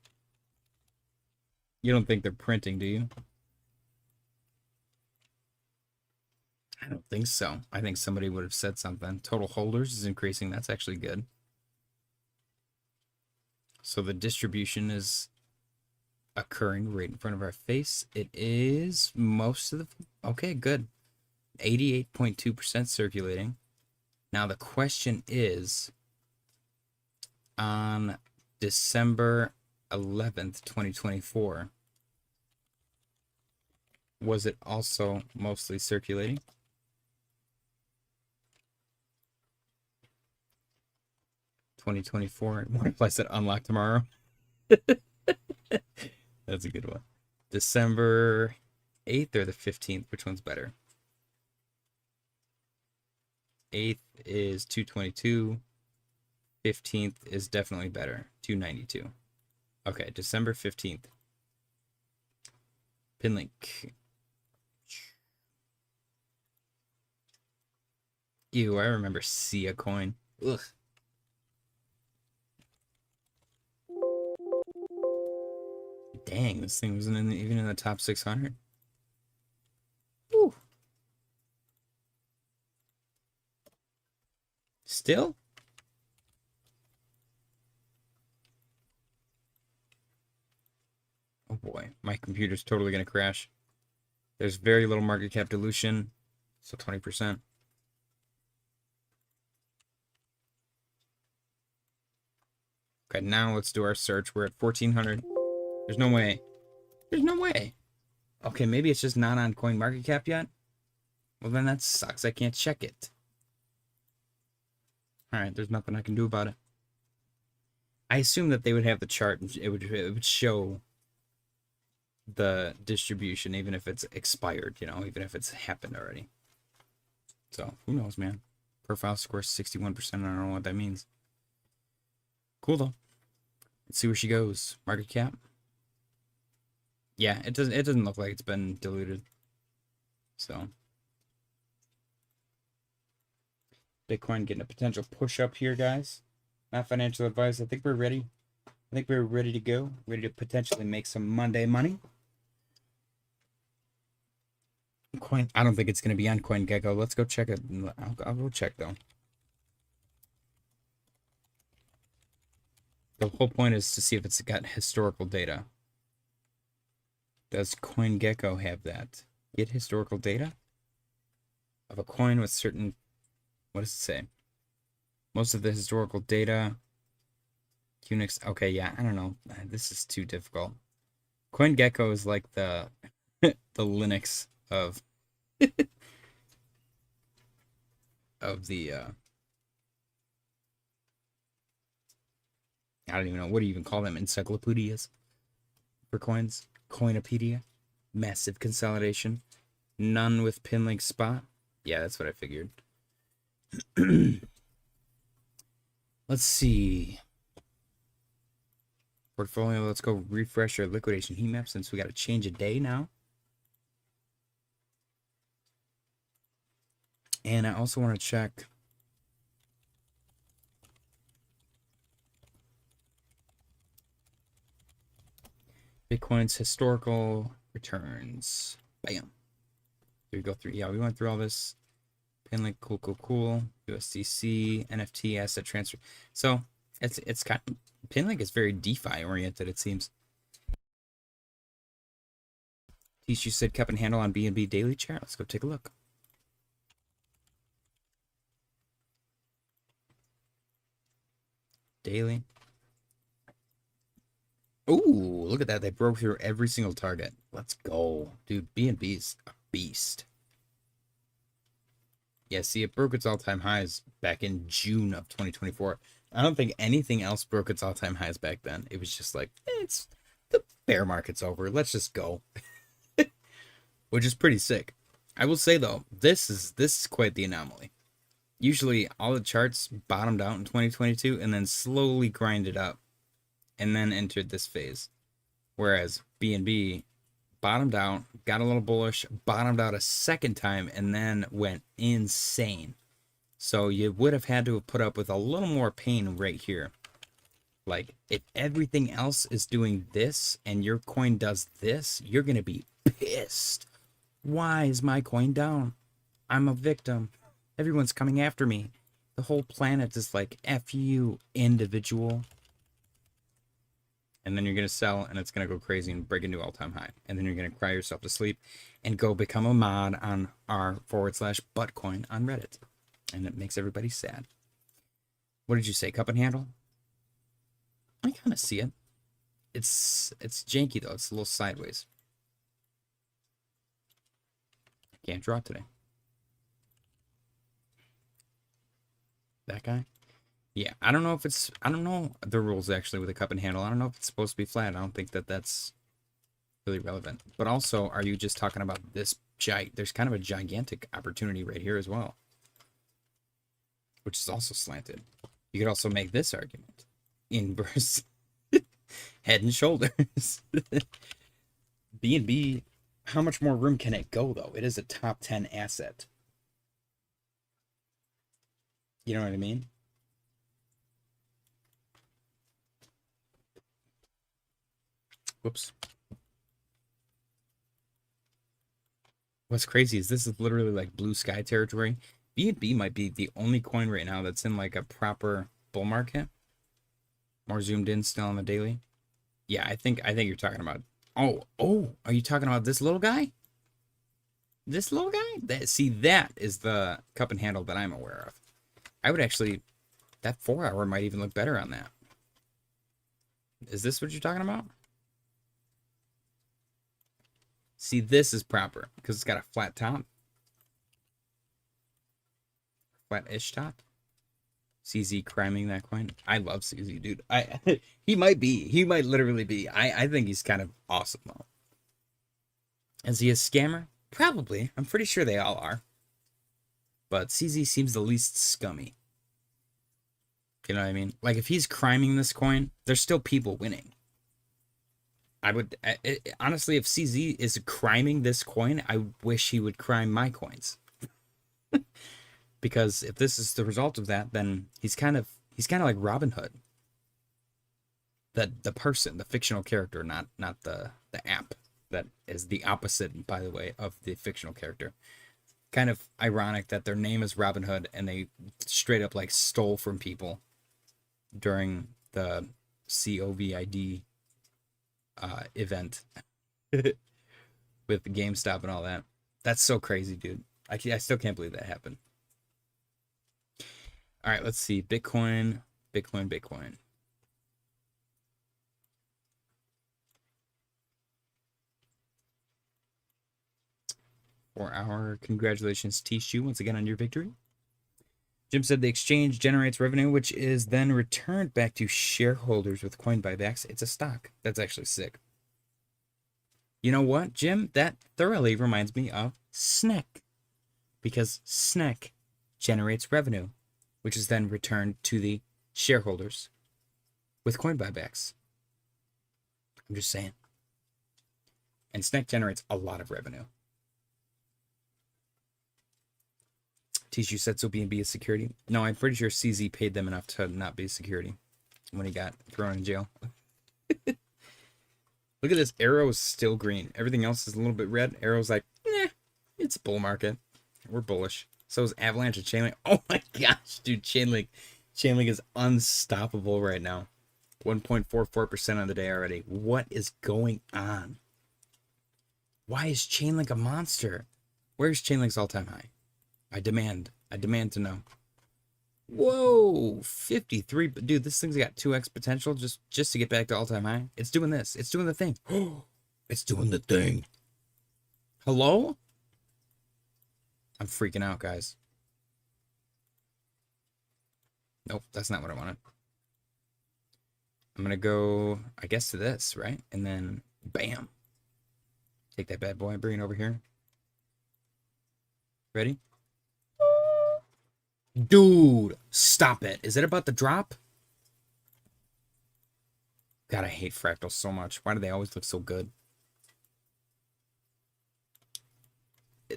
Speaker 1: You don't think they're printing, do you? I don't think so. I think somebody would have said something. Total holders is increasing. That's actually good. So the distribution is occurring right in front of our face. It is most of the... Okay, good. 88.2% circulating. Now the question is, on December 11th, 2024, was it also mostly circulating? More implies that unlock tomorrow. That's a good one. December 8th or the 15th? Which one's better? 8th is 222. 15th is definitely better. 292. Okay, December 15th. Pinlink. Ew, I remember Sia coin. Ugh. Dang, this thing wasn't even in the top 600. Ooh. Still? Oh boy, my computer's totally going to crash. There's very little market cap dilution, so 20%. Okay, now let's do our search. We're at 1,400. There's no way. There's no way. Okay, maybe it's just not on CoinMarketCap yet. Well, then that sucks. I can't check it. Alright, there's nothing I can do about it. I assume that they would have the chart. It would show the distribution, even if it's expired, you know, even if it's happened already. So, who knows, man. Profile score 61%. I don't know what that means. Cool, though. Let's see where she goes. Market cap. Yeah, it doesn't look like it's been diluted. So Bitcoin getting a potential push up here, guys. Not financial advice. I think we're ready. I think we're ready to go. Ready to potentially make some Monday money. I don't think it's going to be on CoinGecko. Let's go check it. I'll go check, though. The whole point is to see if it's got historical data. Does CoinGecko have that? Get historical data of a coin with certain... What does it say? Most of the historical data... Unix... Okay, yeah, I don't know. This is too difficult. CoinGecko is like the... the Linux of... of the... I don't even know. What do you even call them? Encyclopedias for coins? Coinopedia. Massive consolidation. None with Pinlink spot. Yeah, that's what I figured. Let's see. Portfolio. Let's go refresh our liquidation heat map since we got to change a day now. And I also want to check... Bitcoin's historical returns. Bam. Here we go through. Yeah, we went through all this. Pinlink, cool. USDC, NFT, asset transfer. So it's kind of, Pinlink is very DeFi oriented, it seems. Tishu said cup and handle on BNB daily chart. Let's go take a look. Daily. Ooh, look at that. They broke through every single target. Let's go. Dude, BNB's a beast. Yeah, see, it broke its all-time highs back in June of 2024. I don't think anything else broke its all-time highs back then. It was just like, it's the bear market's over. Let's just go. Which is pretty sick. I will say though, this is quite the anomaly. Usually all the charts bottomed out in 2022 and then slowly grinded up and then entered this phase. Whereas BNB bottomed out, got a little bullish, bottomed out a second time, and then went insane. So you would have had to have put up with a little more pain right here. Like, if everything else is doing this and your coin does this, you're going to be pissed. Why is my coin down? I'm a victim. Everyone's coming after me. The whole planet is like, F you, individual. And then you're going to sell, and it's going to go crazy and break a new all-time high. And then you're going to cry yourself to sleep and go become a mod on r/buttcoin on Reddit. And it makes everybody sad. What did you say, cup and handle? I kind of see it. It's janky, though. It's a little sideways. Can't draw today. That guy? Yeah, I don't know if it's... I don't know the rules, actually, with a cup and handle. I don't know if it's supposed to be flat. I don't think that that's really relevant. But also, are you just talking about this there's kind of a gigantic opportunity right here as well, which is also slanted. You could also make this argument. Inverse. Head and shoulders. BNB, how much more room can it go, though? It is a top 10 asset. You know what I mean? Whoops. What's crazy is this is literally like blue sky territory. BNB might be the only coin right now that's in like a proper bull market. More zoomed in still on the daily. Yeah, I think you're talking about... Oh, are you talking about this little guy? This little guy? See, that is the cup and handle that I'm aware of. I would actually... That 4 hour might even look better on that. Is this what you're talking about? See, this is proper because it's got a flat top. Flat-ish top. CZ criming that coin. I love CZ, dude. He might literally be. I think he's kind of awesome, though. Is he a scammer? Probably. I'm pretty sure they all are. But CZ seems the least scummy. You know what I mean? Like, if he's criming this coin, there's still people winning. I would... honestly, if CZ is criming this coin, I wish he would crime my coins. Because if this is the result of that, then he's kind of like Robinhood. The person, the fictional character, not the app. That is the opposite, by the way, of the fictional character. Kind of ironic that their name is Robinhood and they straight up like stole from people during the COVID event with GameStop and all that. That's so crazy, dude. I still can't believe that happened. All right, let's see. Bitcoin. 4 hour. Congratulations, Tishu, once again on your victory. Jim said the exchange generates revenue, which is then returned back to shareholders with coin buybacks. It's a stock. That's actually sick. You know what, Jim? That thoroughly reminds me of SNEK. Because SNEK generates revenue, which is then returned to the shareholders with coin buybacks. I'm just saying. And SNEK generates a lot of revenue. Tishu said so BNB is security. No, I'm pretty sure CZ paid them enough to not be security when he got thrown in jail. Look at this. Arrow is still green. Everything else is a little bit red. Arrow's like, it's bull market. We're bullish. So is Avalanche and Chainlink. Oh my gosh, dude. Chainlink is unstoppable right now. 1.44% on the day already. What is going on? Why is Chainlink a monster? Where's Chainlink's all-time high? I demand to know. Whoa, 53. Dude, this thing's got 2x potential just to get back to all-time high. It's doing this. It's doing the thing. It's doing the thing. Hello? I'm freaking out, guys. Nope, that's not what I wanted. I'm gonna go, I guess, to this, right? And then, bam. Take that bad boy, bring it over here. Ready? Dude, stop it. Is it about to drop? God, I hate fractals so much. Why do they always look so good?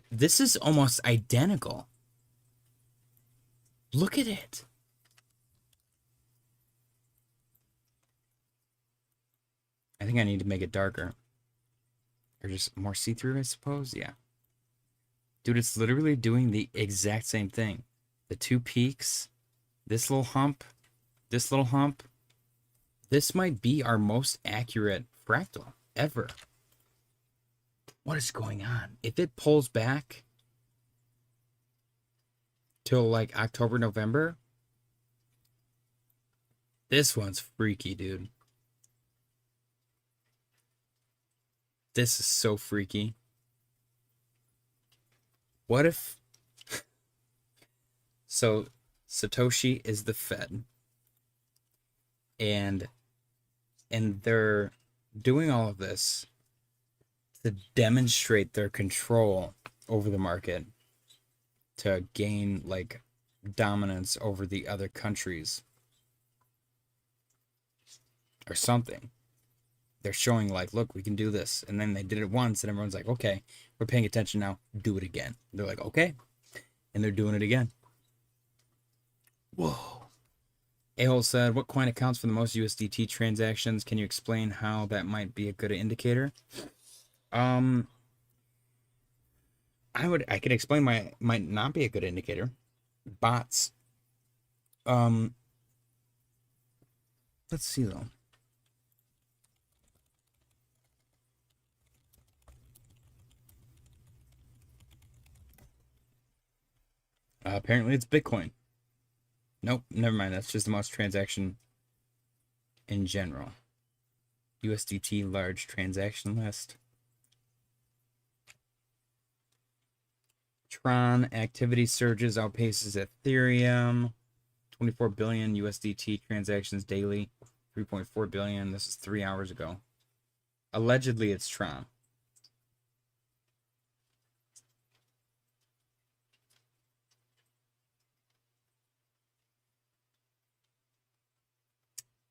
Speaker 1: This is almost identical. Look at it. I think I need to make it darker. Or just more see-through, I suppose? Yeah. Dude, it's literally doing the exact same thing. The two peaks, this little hump, this little hump. This might be our most accurate fractal ever. What is going on? If it pulls back till like October, November, this one's freaky, dude. This is so freaky. What if... So, Satoshi is the Fed. And they're doing all of this to demonstrate their control over the market, to gain, like, dominance over the other countries. Or something. They're showing, like, look, we can do this. And then they did it once, and everyone's like, okay, we're paying attention now. Do it again. They're like, okay. And they're doing it again. Whoa. A-hole said, what coin accounts for the most USDT transactions? Can you explain how that might be a good indicator? I could explain might not be a good indicator. Bots. Let's see, though. Apparently it's Bitcoin. Nope, never mind. That's just the most transaction in general. USDT large transaction list. Tron activity surges outpaces Ethereum. 24 billion USDT transactions daily. 3.4 billion. This is 3 hours ago. Allegedly, it's Tron.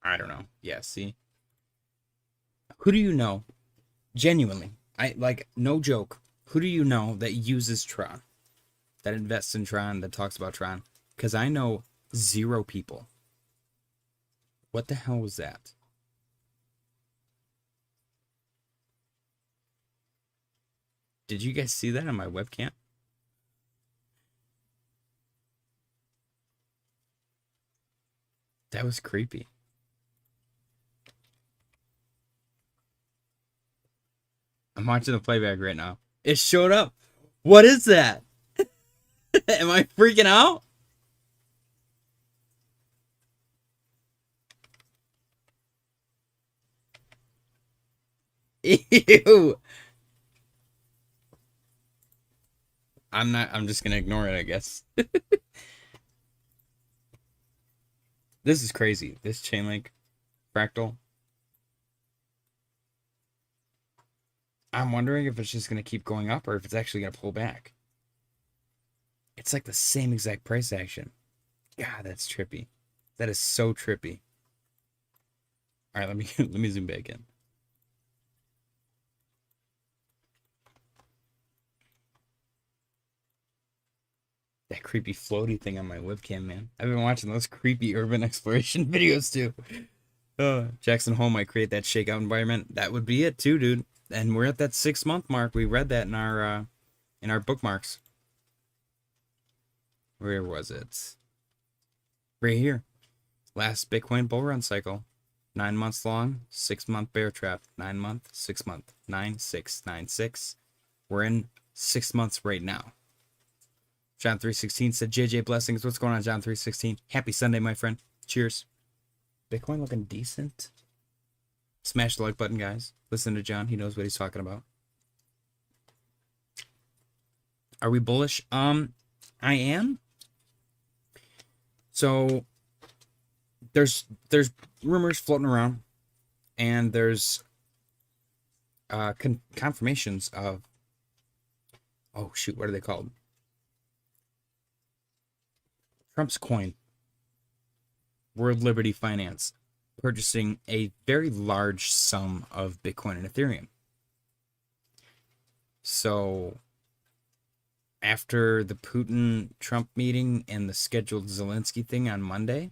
Speaker 1: I don't know. Yeah, see? Who do you know? Genuinely. No joke. Who do you know that uses Tron? That invests in Tron, that talks about Tron? Because I know 0 people. What the hell was that? Did you guys see that on my webcam? That was creepy. I'm watching the playback right now. It showed up. What is that? Am I freaking out? Ew. I'm just gonna ignore it, I guess. This is crazy. This chain link fractal. I'm wondering if it's just going to keep going up or if it's actually going to pull back. It's like the same exact price action. God, that's trippy. That is so trippy. All right, let me zoom back in. That creepy floaty thing on my webcam, man. I've been watching those creepy urban exploration videos too. Jackson Hole might create that shakeout environment. That would be it too, dude. And we're at that 6-month mark. We read that in our bookmarks. Where was it? Right here. Last Bitcoin bull run cycle. 9 months long, 6-month bear trap. 9 month, 6 month. 9, 6, 9, 6. We're in 6 months right now. John316 said, JJ blessings. What's going on, John316? Happy Sunday, my friend. Cheers. Bitcoin looking decent. Smash the like button, guys. Listen to John. He knows what he's talking about. Are we bullish? I am. So there's rumors floating around, and there's confirmations of, oh shoot, what are they called? Trump's coin, World Liberty Finance, purchasing a very large sum of Bitcoin and Ethereum. So after the Putin-Trump meeting and the scheduled Zelensky thing on Monday,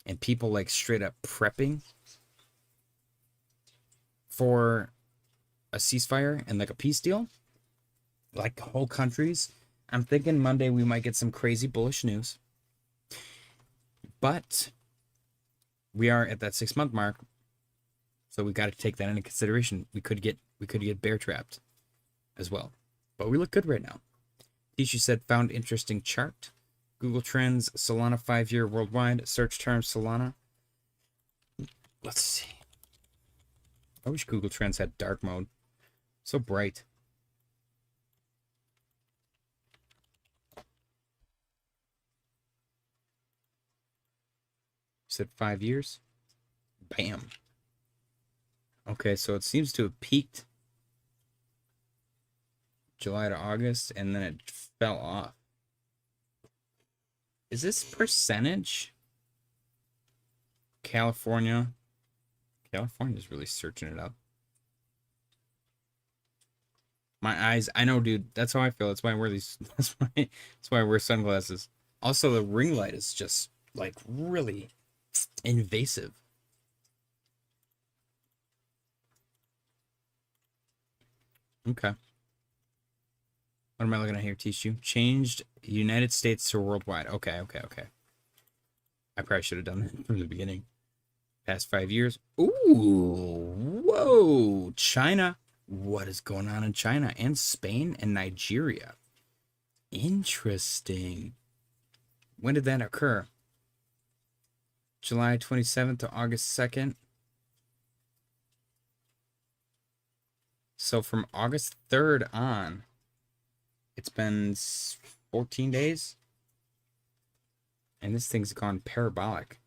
Speaker 1: and people like straight up prepping for a ceasefire and like a peace deal, like whole countries, I'm thinking Monday we might get some crazy bullish news. But we are at that 6-month mark, so we got to take that into consideration. We could get bear trapped as well, but we look good right now. Tishu said, found interesting chart. Google Trends, Solana 5-year worldwide. Search term Solana. Let's see. I wish Google Trends had dark mode. So bright. Said 5 years. Bam. Okay, so it seems to have peaked July to August, and then it fell off. Is this percentage? California's really searching it up. My eyes, I know, dude. That's how I feel. That's why I wear these. That's why I wear sunglasses. Also, the ring light is just like really invasive. Okay. What am I looking at here, Tishu? Changed United States to worldwide. Okay. I probably should have done that from the beginning. Past 5 years. Ooh, whoa. China. What is going on in China and Spain and Nigeria? Interesting. When did that occur? July 27th to August 2nd. So from August 3rd on, it's been 14 days. And this thing's gone parabolic.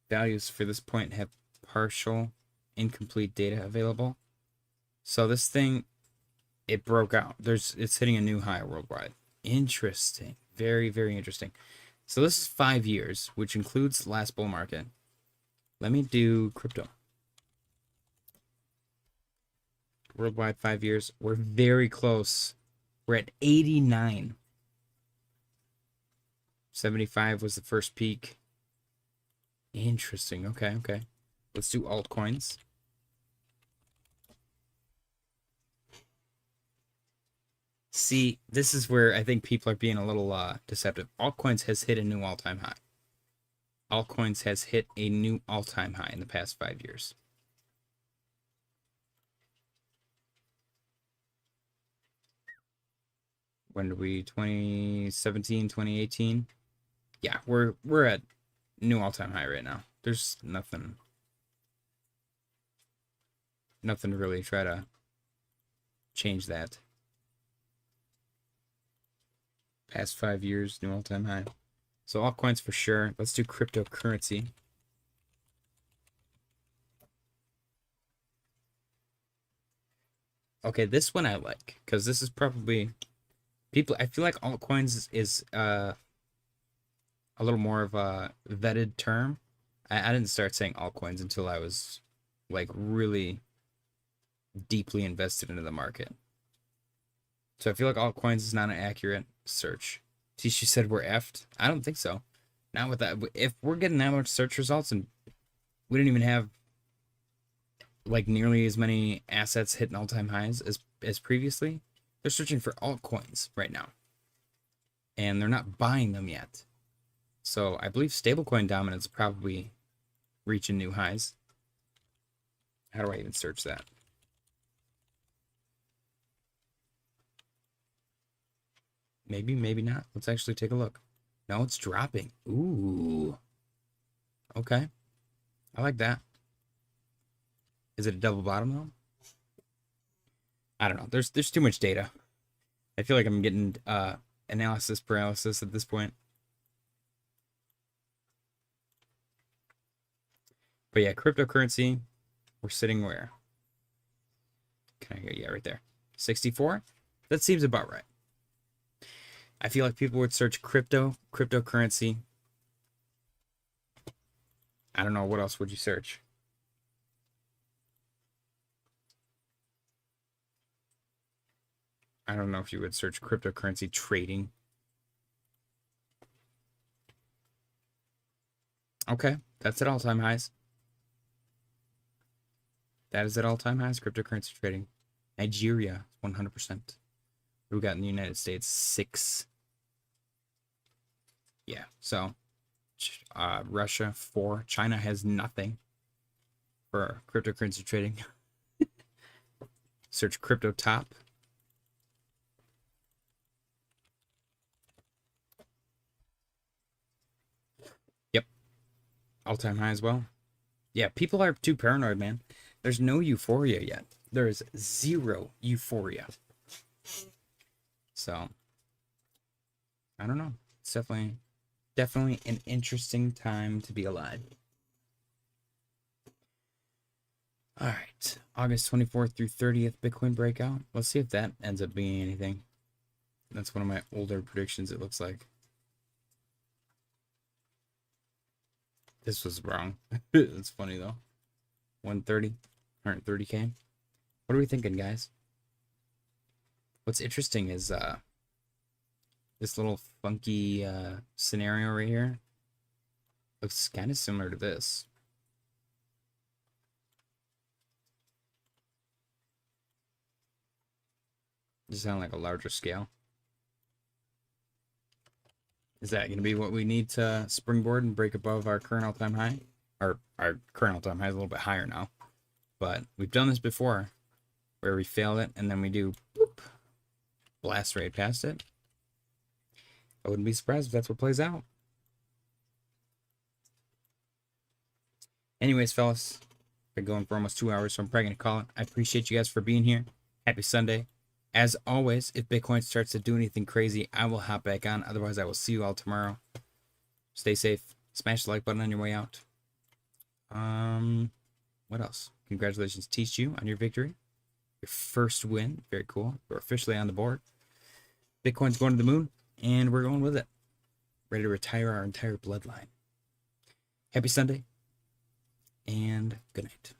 Speaker 1: Values for this point have partial, incomplete data available. So this thing, it broke out. It's hitting a new high worldwide. Interesting. Very, very interesting. So this is 5 years, which includes the last bull market. Let me do crypto. Worldwide 5 years. We're very close. We're at 89. 75 was the first peak. Interesting. Okay. Let's do altcoins. See, this is where I think people are being a little deceptive. Altcoins has hit a new all-time high. Altcoins has hit a new all-time high in the past 5 years. When did we? 2017, 2018? Yeah, we're at new all-time high right now. There's nothing to really try to change that. Past 5 years, new all-time high. So altcoins for sure. Let's do cryptocurrency. Okay, this one I like, because this is probably people. I feel like altcoins is a little more of a vetted term. I didn't start saying altcoins until I was like really deeply invested into the market. So I feel like altcoins is not an accurate search. Tishu said we're effed. I don't think so. Not with that. If we're getting that much search results and we didn't even have like nearly as many assets hitting all-time highs as previously, they're searching for altcoins right now. And they're not buying them yet. So I believe stablecoin dominance is probably reaching new highs. How do I even search that? Maybe, maybe not. Let's actually take a look. No, it's dropping. Ooh. Okay. I like that. Is it a double bottom though? I don't know. There's too much data. I feel like I'm getting analysis paralysis at this point. But yeah, cryptocurrency, we're sitting where? Can I get, yeah, right there. 64? That seems about right. I feel like people would search cryptocurrency. I don't know, what else would you search? I don't know if you would search cryptocurrency trading. Okay, that's at all-time highs. That is at all-time highs, cryptocurrency trading. Nigeria, 100%. We got in the United States, 6. Yeah, so Russia, 4. China has nothing for cryptocurrency trading. Search crypto top. Yep, all-time high as well. Yeah, people are too paranoid, man. There's no euphoria yet. There is 0 euphoria. So, I don't know. It's definitely an interesting time to be alive. All right, August 24th through 30th Bitcoin breakout. Let's see if that ends up being anything. That's one of my older predictions, it looks like. This was wrong. It's funny though. 130, 130K. What are we thinking, guys? What's interesting is this little funky scenario right here looks kind of similar to this. Just on like a larger scale. Is that going to be what we need to springboard and break above our current all-time high? Our current all-time high is a little bit higher now. But we've done this before, where we fail it, and then we do, boop, blast right past it. I wouldn't be surprised if that's what plays out. Anyways, fellas, been going for almost 2 hours, so I'm probably going to call it. I appreciate you guys for being here. Happy Sunday. As always, if Bitcoin starts to do anything crazy, I will hop back on. Otherwise, I will see you all tomorrow. Stay safe. Smash the like button on your way out. What else? Congratulations, Teach You, on your victory. Your first win. Very cool. We're officially on the board. Bitcoin's going to the moon, and we're going with it. Ready to retire our entire bloodline. Happy Sunday, and good night.